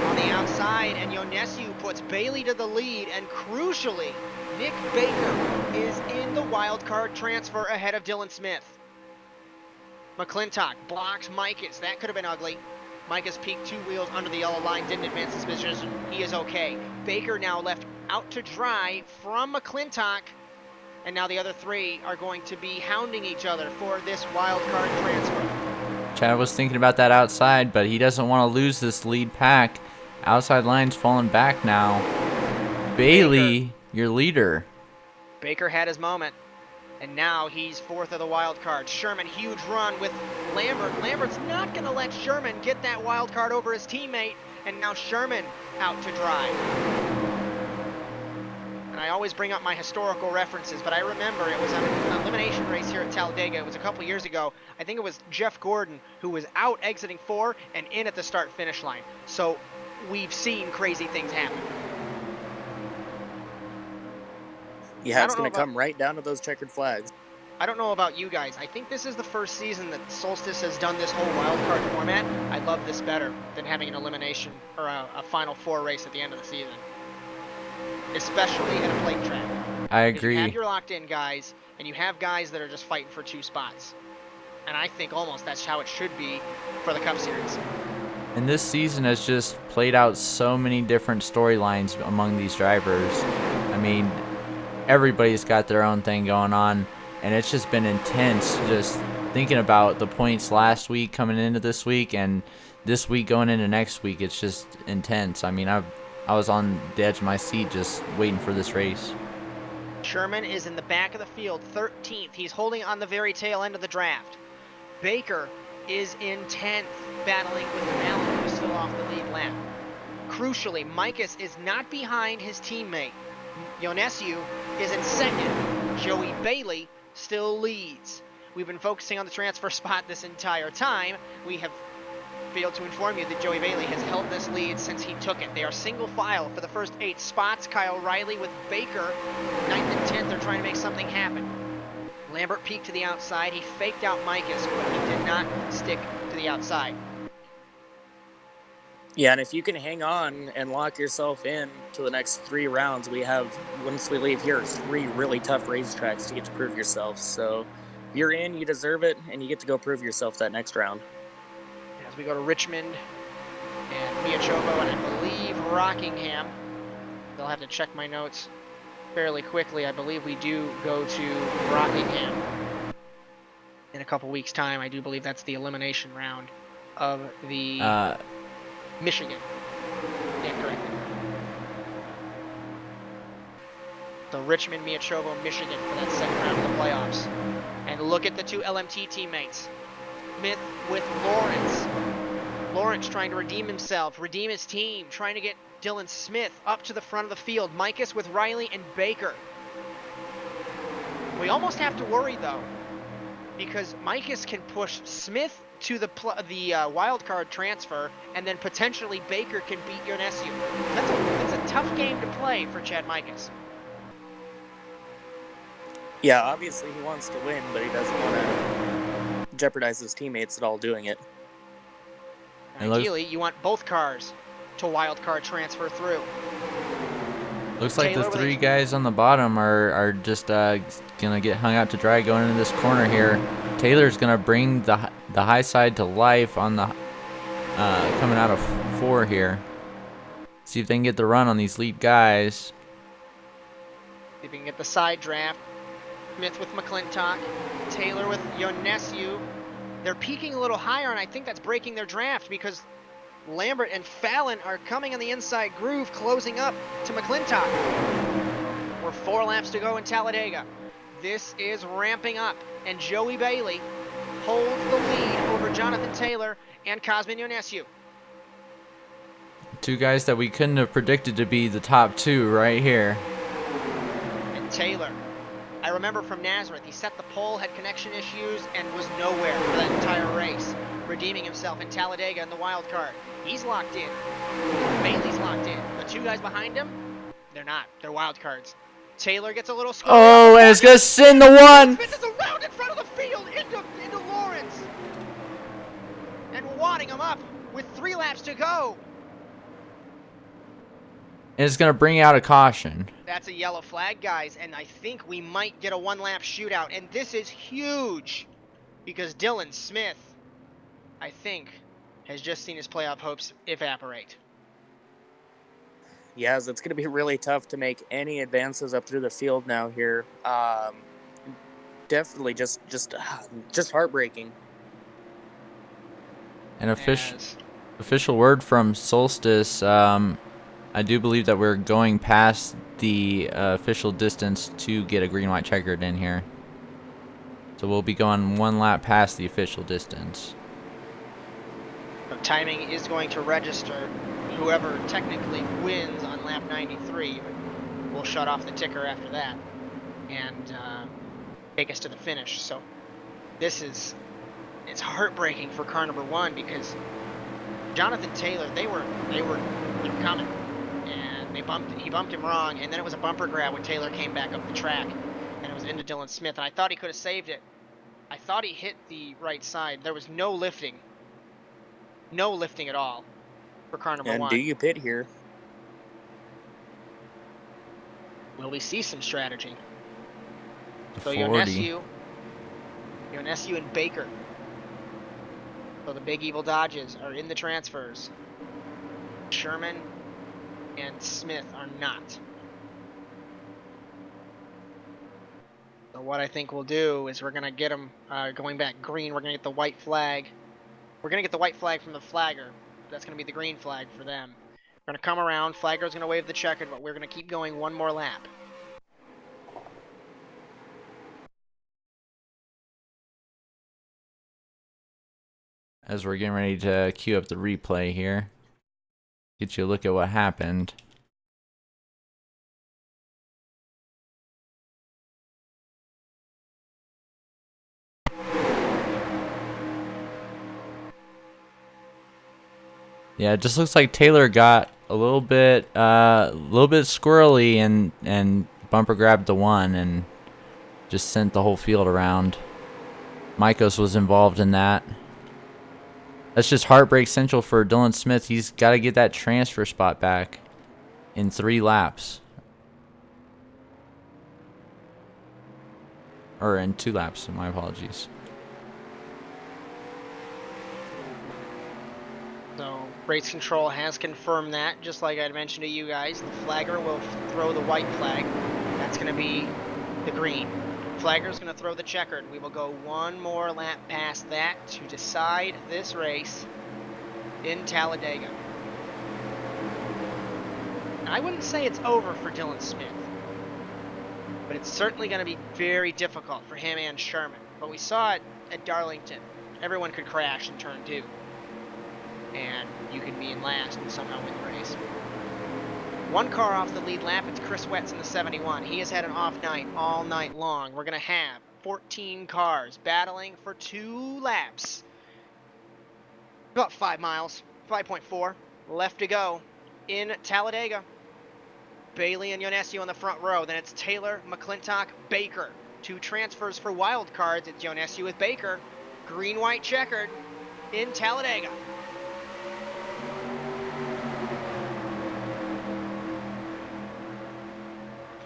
on the outside, and Ionescu puts Bailey to the lead, and crucially, Nick Baker is in the wild card transfer ahead of Dylan Smith. McClintock blocks Micus. That could have been ugly. Micus peeked 2 wheels under the yellow line, didn't advance his position. He is okay. Baker now left out to dry from McClintock, and now the other 3 are going to be hounding each other for this wild card transfer. Chad was thinking about that outside, but he doesn't want to lose this lead pack. Outside line's falling back now. Bailey, your leader. Baker had his moment, and now he's 4th of the wild card. Sherman, huge run with Lambert. Lambert's not going to let Sherman get that wild card over his teammate, and now Sherman out to dry. And I always bring up my historical references, but I remember it was an elimination race here at Talladega. It was a couple years ago. I think it was Jeff Gordon who was out exiting 4 and in at the start-finish line. So we've seen crazy things happen. Yeah, it's going to come right down to those checkered flags. I don't know about you guys. I think this is the first season that Solstice has done this whole wild card format. I love this better than having an elimination or a Final 4 race at the end of the season. Especially at a plate track. I agree. You have your locked-in guys, and you have guys that are just fighting for 2 spots. And I think almost that's how it should be for the Cup Series. And this season has just played out so many different storylines among these drivers. I mean, everybody's got their own thing going on, and it's just been intense just thinking about the points last week coming into this week and this week going into next week. It's just intense. I mean, I was on the edge of my seat just waiting for this race. Sherman is in the back of the field, 13th. He's holding on the very tail end of the draft. Baker is in 10th, battling with Allen, who's still off the lead lap. Crucially, Micus is not behind his teammate. Ionescu is in 2nd. Joey Bailey still leads. We've been focusing on the transfer spot this entire time. We have failed to inform you that Joey Bailey has held this lead since he took it. They are single file for the first 8 spots. Kyle Riley with Baker, 9th and 10th. They're trying to make something happen. Lambert peeked to the outside. He faked out Micus, but he did not stick to the outside. Yeah, and if you can hang on and lock yourself in to the next 3 rounds, we have, once we leave here, 3 really tough racetracks to get to prove yourself. So You're in, you deserve it, and you get to go prove yourself that next round. As we go to Richmond and Miachovo and I believe Rockingham. They'll have to check my notes fairly quickly. I believe we do go to Rockingham in a couple weeks' time. I do believe that's the elimination round of the Michigan. Yeah, correct. So Richmond, Miachovo, Michigan for that second round of the playoffs. And look at the two LMT teammates. Smith with Lawrence. Lawrence trying to redeem himself, redeem his team, trying to get Dylan Smith up to the front of the field. Micus with Riley and Baker. We almost have to worry though, because Micus can push Smith to the wild card transfer, and then potentially Baker can beat Ionescu. That's a tough game to play for Chad Micus. Yeah, obviously he wants to win, but he doesn't want to jeopardize his teammates at all doing it. Ideally, you want both cars to wild card transfer through. Looks like the three guys on the bottom are just gonna get hung out to dry going into this corner here. Taylor's gonna bring the high side to life on the coming out of 4 here. See if they can get the run on these lead guys. See if we can get the side draft. Smith with McClintock, Taylor with Ionescu. They're peaking a little higher, and I think that's breaking their draft because Lambert and Fallon are coming on the inside groove, closing up to McClintock. We're 4 laps to go in Talladega. This is ramping up, and Joey Bailey holds the lead over Jonathan Taylor and Cosmin Ionescu. Two guys that we couldn't have predicted to be the top 2 right here. And Taylor, I remember from Nazareth, he set the pole, had connection issues, and was nowhere for that entire race, redeeming himself in Talladega in the wild card. He's locked in. Bailey's locked in. The 2 guys behind him, they're not. They're wild cards. Taylor gets a little score. Oh, and it's gonna send the one. Smith is around in front of the field into Lawrence, and wadding him up with 3 laps to go. And it's gonna bring out a caution. That's a yellow flag, guys, and I think we might get a 1-lap shootout, and this is huge because Dylan Smith, I think, has just seen his playoff hopes evaporate. Yes, it's going to be really tough to make any advances up through the field now here. Definitely just heartbreaking. An official word from Solstice. I do believe that we're going past the official distance to get a green-white checkered in here. So we'll be going 1 lap past the official distance. So timing is going to register. Whoever technically wins on lap 93 will shut off the ticker after that and take us to the finish. So this is, it's heartbreaking for car number 1 because Jonathan Taylor, they were coming. He bumped him wrong, and then it was a bumper grab when Taylor came back up the track, and it was into Dylan Smith, and I thought he could have saved it. I thought he hit the right side. There was no lifting at all for car number 1. And do you pit here? Will we see some strategy? So 40. Ionescu and Baker. So the Big Evil Dodges are in the transfers. Sherman and Smith are not. So what I think we'll do is we're going to get them going back green. We're going to get the white flag. We're going to get the white flag from the flagger. That's going to be the green flag for them. We're going to come around. Flagger's going to wave the checkered, but we're going to keep going 1 more lap. As we're getting ready to queue up the replay here. Get you a look at what happened. Yeah, it just looks like Taylor got a little bit squirrely and bumper grabbed the 1 and just sent the whole field around. Micos was involved in that. That's just heartbreak central for Dylan Smith. He's got to get that transfer spot back in 3 laps. Or in 2 laps, my apologies. So race control has confirmed that, just like I mentioned to you guys. The flagger will throw the white flag. That's going to be the green. Flagger's going to throw the checkered. We will go one more lap past that to decide this race in Talladega. I wouldn't say it's over for Dylan Smith, but it's certainly going to be very difficult for him and Sherman. But we saw it at Darlington. Everyone could crash in turn 2. And you can be in last and somehow win the race. One car off the lead lap, it's Chris Wetz in the 71. He has had an off night all night long. We're going to have 14 cars battling for 2 laps. About 5 miles, 5.4 left to go in Talladega. Bailey and Yonesio in the front row. Then it's Taylor, McClintock, Baker. 2 transfers for wild cards. It's Yonesio with Baker. Green-white checkered in Talladega.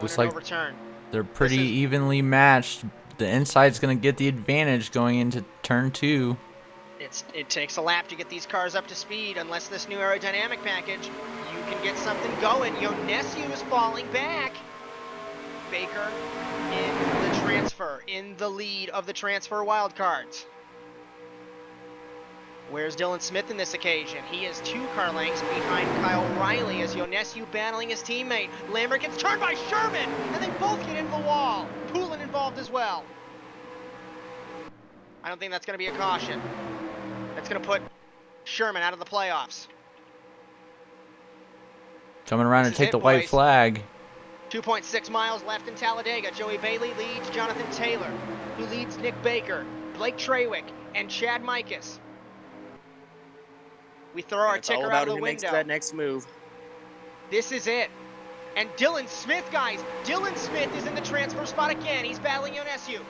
Looks like overturn. They're pretty evenly matched. The inside's going to get the advantage going into turn 2. It takes a lap to get these cars up to speed. Unless this new aerodynamic package, you can get something going. Yonesio is falling back. Baker in the transfer, in the lead of the transfer wildcards. Where's Dylan Smith in this occasion? He is 2 car lengths behind Kyle Riley as Yonesio battling his teammate. Lambert gets turned by Sherman, and they both get into the wall. Poulin involved as well. I don't think that's going to be a caution. That's going to put Sherman out of the playoffs. Coming around to take the white flag. 2.6 miles left in Talladega. Joey Bailey leads Jonathan Taylor, who leads Nick Baker, Blake Trawick, and Chad Mikas. We throw our ticker out of the window. Makes that next move. This is it. And Dylan Smith, guys. Dylan Smith is in the transfer spot again. He's battling Yonesio.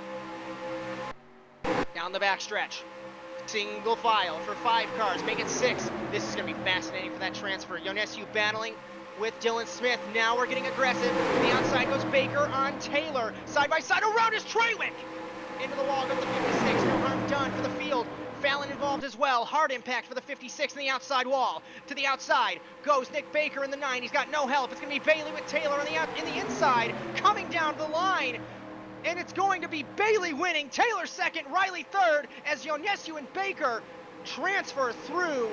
Down the backstretch. Single file for 5 cars. Make it 6. This is going to be fascinating for that transfer. Yonesio battling with Dylan Smith. Now we're getting aggressive. The outside goes Baker on Taylor. Side by side. Around is Trawick. Into the wall goes the 56. No harm done for the field. Fallon involved as well. Hard impact for the 56 in the outside wall. To the outside goes Nick Baker in the 9. He's got no help. It's going to be Bailey with Taylor in the inside. Coming down the line. And it's going to be Bailey winning. Taylor second, Riley third, as Yonesio and Baker transfer through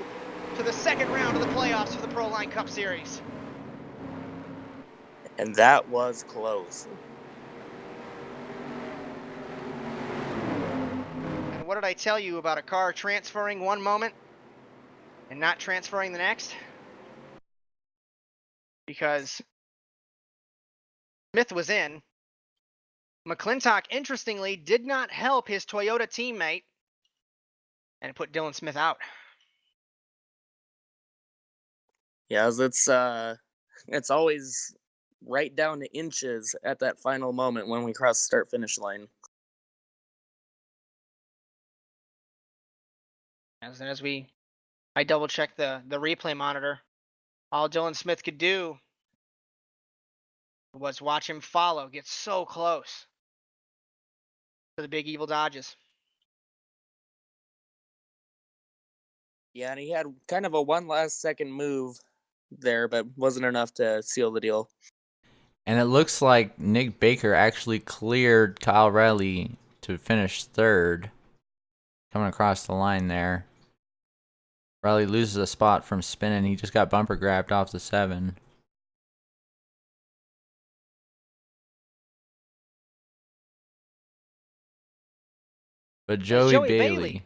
to the second round of the playoffs for the Proline Cup Series. And that was close. What did I tell you about a car transferring one moment and not transferring the next? Because Smith was in. McClintock, interestingly, did not help his Toyota teammate and put Dylan Smith out. Yeah, it's always right down to inches at that final moment when we cross the start-finish line. As I double-checked the replay monitor, all Dylan Smith could do was watch him follow, get so close to the big evil Dodges. Yeah, and he had kind of a one last second move there, but wasn't enough to seal the deal. And it looks like Nick Baker actually cleared Kyle Riley to finish 3rd. Coming across the line there. Riley loses a spot from spinning. He just got bumper grabbed off the 7. But Joey Bailey.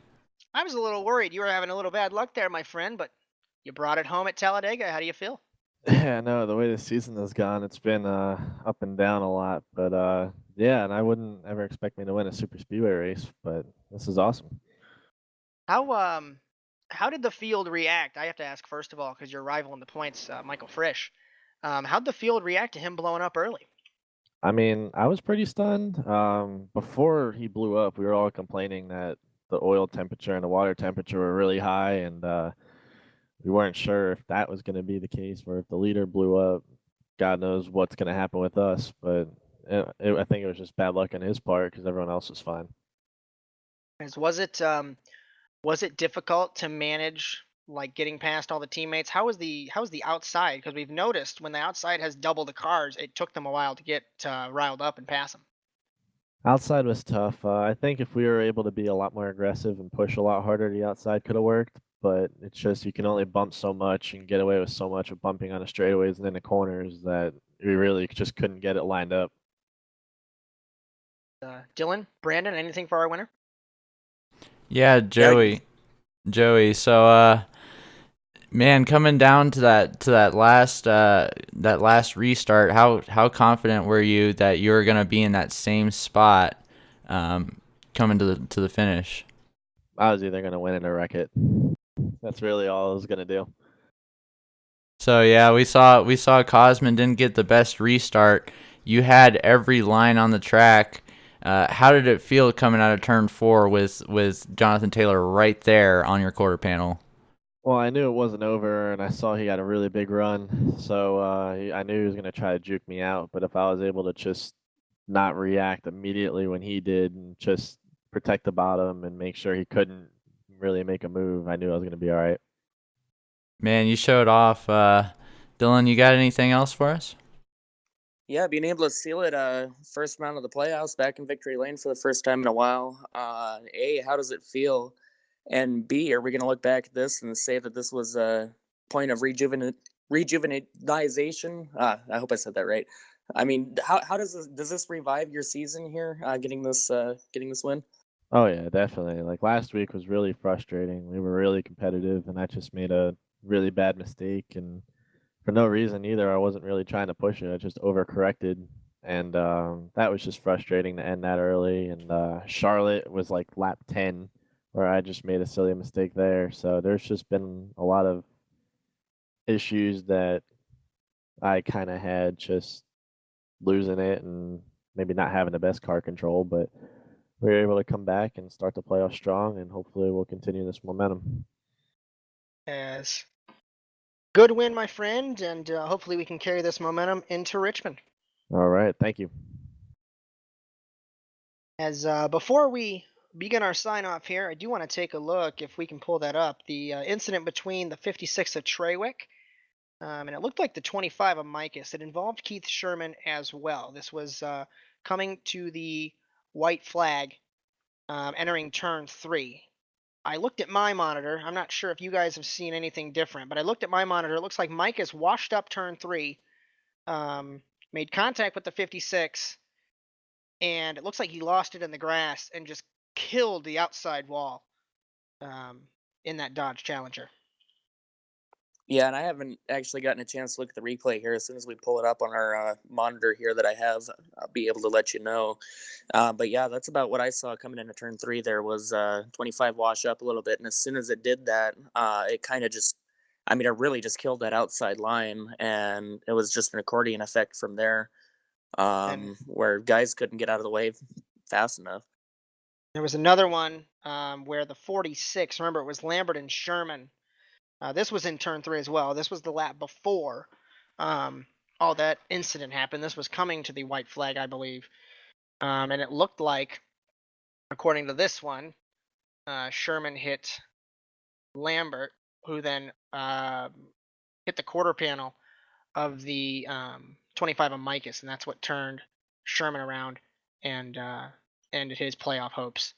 I was a little worried. You were having a little bad luck there, my friend, but you brought it home at Talladega. How do you feel? Yeah, no, the way the season has gone, it's been up and down a lot. But yeah, and I wouldn't ever expect me to win a SuperSpeedway race, but this is awesome. How did the field react? I have to ask first of all, because your rival in the points, Michael Frisch. How'd the field react to him blowing up early? I mean, I was pretty stunned. Before he blew up, we were all complaining that the oil temperature and the water temperature were really high, and we weren't sure if that was going to be the case, or if the leader blew up. God knows what's going to happen with us. But I think it was just bad luck on his part because everyone else was fine. Was it difficult to manage like getting past all the teammates? How's the outside? Because we've noticed when the outside has double the cars, it took them a while to get riled up and pass them. Outside was tough. I think if we were able to be a lot more aggressive and push a lot harder, the outside could have worked. But it's just you can only bump so much and get away with so much of bumping on the straightaways and in the corners that we really just couldn't get it lined up. Dylan, Brandon, anything for our winner? Yeah, Joey. So man, coming down to that last restart, how confident were you that you were gonna be in that same spot coming to the finish? I was either gonna win it or wreck it. That's really all I was gonna do. So yeah, we saw Cosman didn't get the best restart. You had every line on the track. How did it feel coming out of turn 4 with Jonathan Taylor right there on your quarter panel? Well, I knew it wasn't over, and I saw he had a really big run, so I knew he was going to try to juke me out. But if I was able to just not react immediately when he did and just protect the bottom and make sure he couldn't really make a move, I knew I was going to be all right. Man, you showed off. Dylan, you got anything else for us? Yeah, being able to seal it first round of the playoffs back in victory lane for the first time in a while. A, how does it feel? And B, are we going to look back at this and say that this was a point of rejuvenization? I hope I said that right. I mean, how does this revive your season here? Getting this win. Oh yeah, definitely. Like last week was really frustrating. We were really competitive, and I just made a really bad mistake, and for no reason either. I wasn't really trying to push it. I just overcorrected, and that was just frustrating to end that early. And Charlotte was like lap 10, where I just made a silly mistake there. So there's just been a lot of issues that I kind of had just losing it and maybe not having the best car control, but we were able to come back and start the playoff strong, and hopefully we'll continue this momentum. As good win, my friend, and hopefully we can carry this momentum into Richmond. All right, thank you. As before we begin our sign off here, I do want to take a look, if we can pull that up, the incident between the 56 of Treywick and it looked like the 25 of Micus. It involved Keith Sherman as well. This was coming to the white flag, entering turn 3. I looked at my monitor. I'm not sure if you guys have seen anything different, but I looked at my monitor. It looks like Micus washed up turn 3, made contact with the 56, and it looks like he lost it in the grass and just killed the outside wall in that Dodge Challenger. Yeah, and I haven't actually gotten a chance to look at the replay here. As soon as we pull it up on our monitor here that I have, I'll be able to let you know. But yeah, that's about what I saw coming into turn 3. There was 25 wash up a little bit, and as soon as it did that, it kind of just, I mean, it really just killed that outside line, and it was just an accordion effect from there, where guys couldn't get out of the way fast enough. There was another one where the 46, remember it was Lambert and Sherman. This was in turn 3 as well. This was the lap before all that incident happened. This was coming to the white flag, I believe. And it looked like, according to this one, Sherman hit Lambert, who then hit the quarter panel of the 25 of Micus, and that's what turned Sherman around and ended his playoff hopes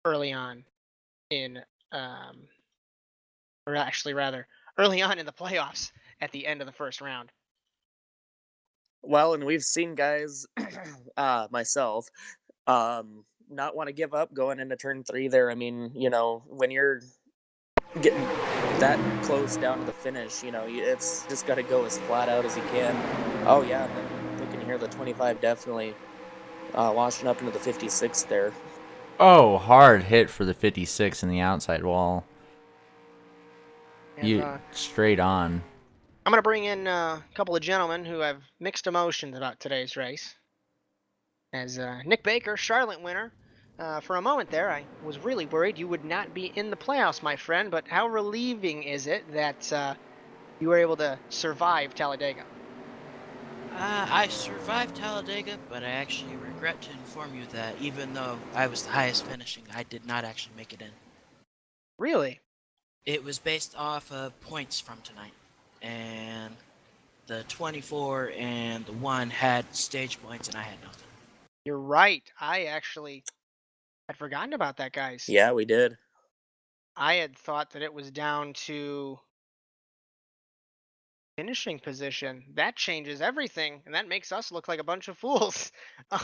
early on in or actually rather early on in the playoffs at the end of the first round. Well, and we've seen guys, myself, not want to give up going into turn 3 there. I mean, you know, when you're getting that close down to the finish, you know, it's just got to go as flat out as you can. Oh, yeah, and then looking here, the 25 definitely washing up into the 56 there. Oh, hard hit for the 56 in the outside wall. And, straight on. I'm going to bring in a couple of gentlemen who have mixed emotions about today's race. As Nick Baker, Charlotte winner. For a moment there, I was really worried you would not be in the playoffs, my friend, but how relieving is it that you were able to survive Talladega? I survived Talladega, but I actually regret to inform you that even though I was the highest finishing, I did not actually make it in. Really? It was based off of points from tonight, and the 24 and the 1 had stage points, and I had nothing. You're right. I actually had forgotten about that, guys. Yeah, we did. I had thought that it was down to finishing position. That changes everything, and that makes us look like a bunch of fools.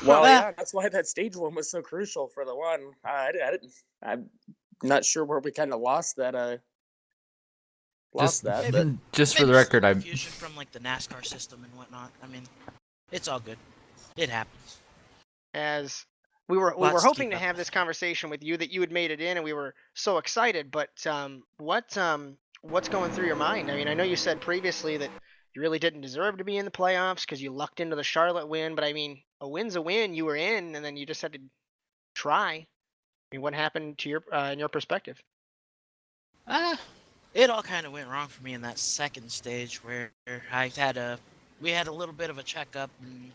Well, yeah, that's why that stage one was so crucial for the one. I'm not sure where we kind of lost that. But Just for maybe the record, some confusion from like the NASCAR system and whatnot. I mean, it's all good. It happens. As we were Lots to hoping keep to up have with. this conversation with you, that you had made it in, and we were so excited. But what's going through your mind? I mean, I know you said previously that you really didn't deserve to be in the playoffs because you lucked into the Charlotte win. But I mean, a win's a win. You were in, and then you just had to try. I mean, what happened to your in your perspective? It all kind of went wrong for me in that second stage where we had a little bit of a checkup and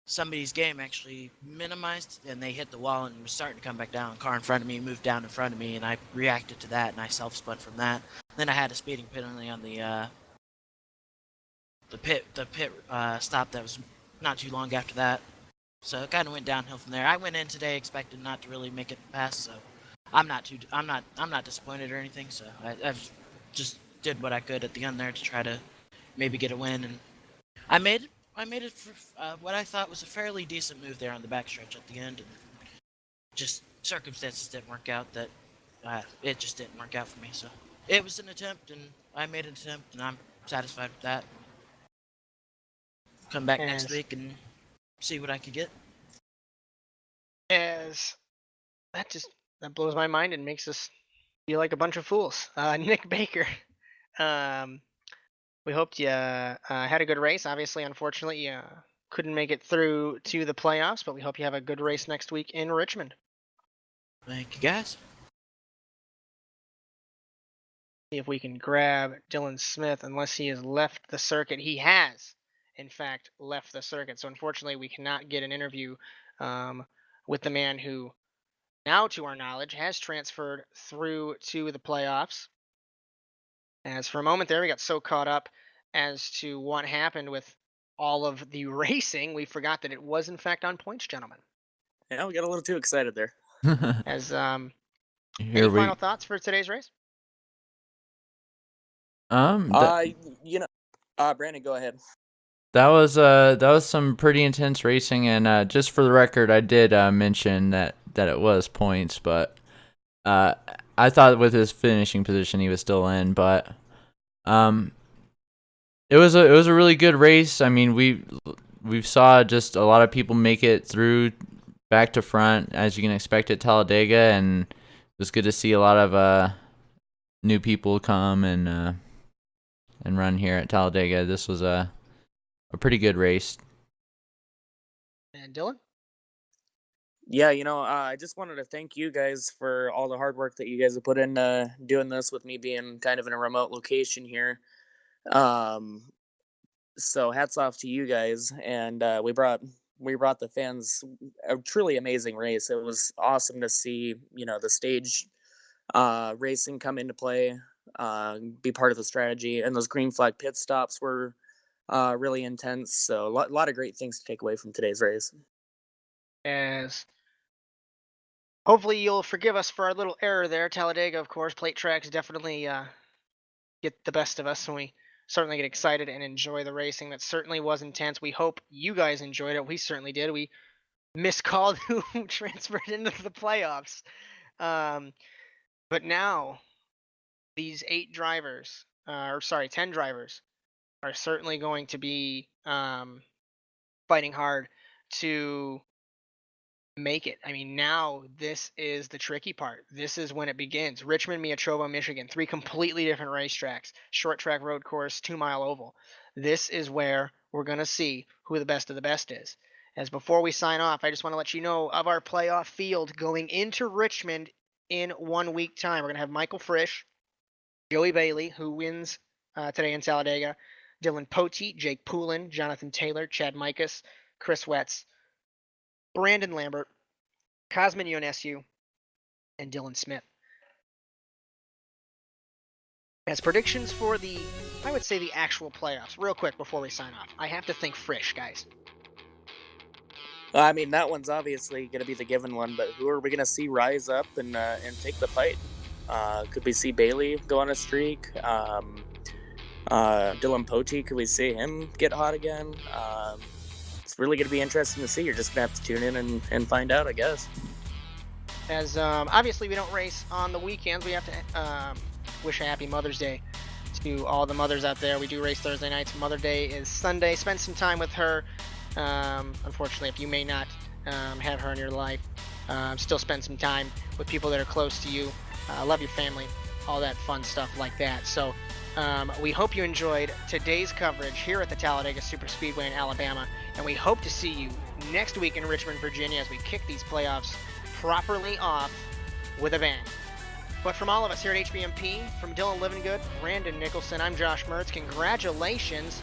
somebody's game actually minimized and they hit the wall and was starting to come back down. Car in front of me moved down in front of me and I reacted to that and I self-spun from that. Then I had a speeding penalty on the pit stop that was not too long after that. So it kind of went downhill from there. I went in today expecting not to really make it past, so I'm not disappointed or anything. So I've just did what I could at the end there to try to maybe get a win, and I made it for what I thought was a fairly decent move there on the backstretch at the end, and just circumstances didn't work out. It just didn't work out for me. So it was an attempt, and I made an attempt, and I'm satisfied with that. Come back next week and see what I could get. As that blows my mind and makes us feel like a bunch of fools. Nick Baker, we hoped you had a good race. Obviously, unfortunately, you couldn't make it through to the playoffs, but we hope you have a good race next week in Richmond. Thank you, guys. See if we can grab Dylan Smith, unless he has left the circuit. He has, in fact, left the circuit. So unfortunately, we cannot get an interview with the man who, now to our knowledge, has transferred through to the playoffs. As for a moment there, we got so caught up as to what happened with all of the racing, we forgot that it was in fact on points, gentlemen. Yeah, we got a little too excited there. As any final thoughts for today's race? Brandon, go ahead. That was some pretty intense racing, and just for the record, I did mention that it was points, but I thought with his finishing position he was still in, but it was a really good race. I mean, we saw just a lot of people make it through back to front, as you can expect at Talladega, and it was good to see a lot of new people come and run here at Talladega. This was a pretty good race. And Dylan? Yeah, I just wanted to thank you guys for all the hard work that you guys have put in doing this with me being kind of in a remote location here. So hats off to you guys, and we brought the fans a truly amazing race. It was awesome to see, the stage racing come into play, be part of the strategy, and those green flag pit stops were really intense. So a lot of great things to take away from today's race. As hopefully you'll forgive us for our little error there. Talladega, of course, plate tracks definitely get the best of us, and we certainly get excited and enjoy the racing. That certainly was intense. We hope you guys enjoyed it. We certainly did. We miscalled who transferred into the playoffs. But now these 10 drivers are certainly going to be fighting hard to make it. I mean, now this is the tricky part. This is when it begins. Richmond, Miatrovo, Michigan, 3 completely different racetracks. Short track road course, 2-mile oval. This is where we're going to see who the best of the best is. As before we sign off, I just want to let you know of our playoff field going into Richmond in 1 week time. We're going to have Michael Frisch, Joey Bailey, who wins today in Talladega, Dylan Poteet, Jake Poulin, Jonathan Taylor, Chad Mikas, Chris Wetz, Brandon Lambert, Cosmin Ionescu, and Dylan Smith. As predictions for the, I would say, the actual playoffs, real quick before we sign off, I have to think Frisch, guys. I mean, that one's obviously going to be the given one, but who are we going to see rise up and take the fight? Could we see Bailey go on a streak? Dylan Poteet, could we see him get hot again? It's really going to be interesting to see. You're just going to have to tune in and find out, I guess. As obviously we don't race on the weekends, we have to wish a happy Mother's Day to all the mothers out there. We do race Thursday nights. Mother Day is Sunday. Spend some time with her. Unfortunately, if you may not have her in your life, still spend some time with people that are close to you. Love your family, all that fun stuff like that. So we hope you enjoyed today's coverage here at the Talladega Superspeedway in Alabama, and we hope to see you next week in Richmond, Virginia, as we kick these playoffs properly off with a bang. But from all of us here at HBMP, from Dylan Livingood, Brandon Nicholson, I'm Josh Mertz. Congratulations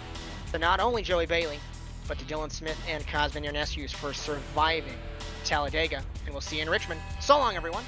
to not only Joey Bailey, but to Dylan Smith and Cosmin Ionescu for surviving Talladega. And we'll see you in Richmond. So long, everyone.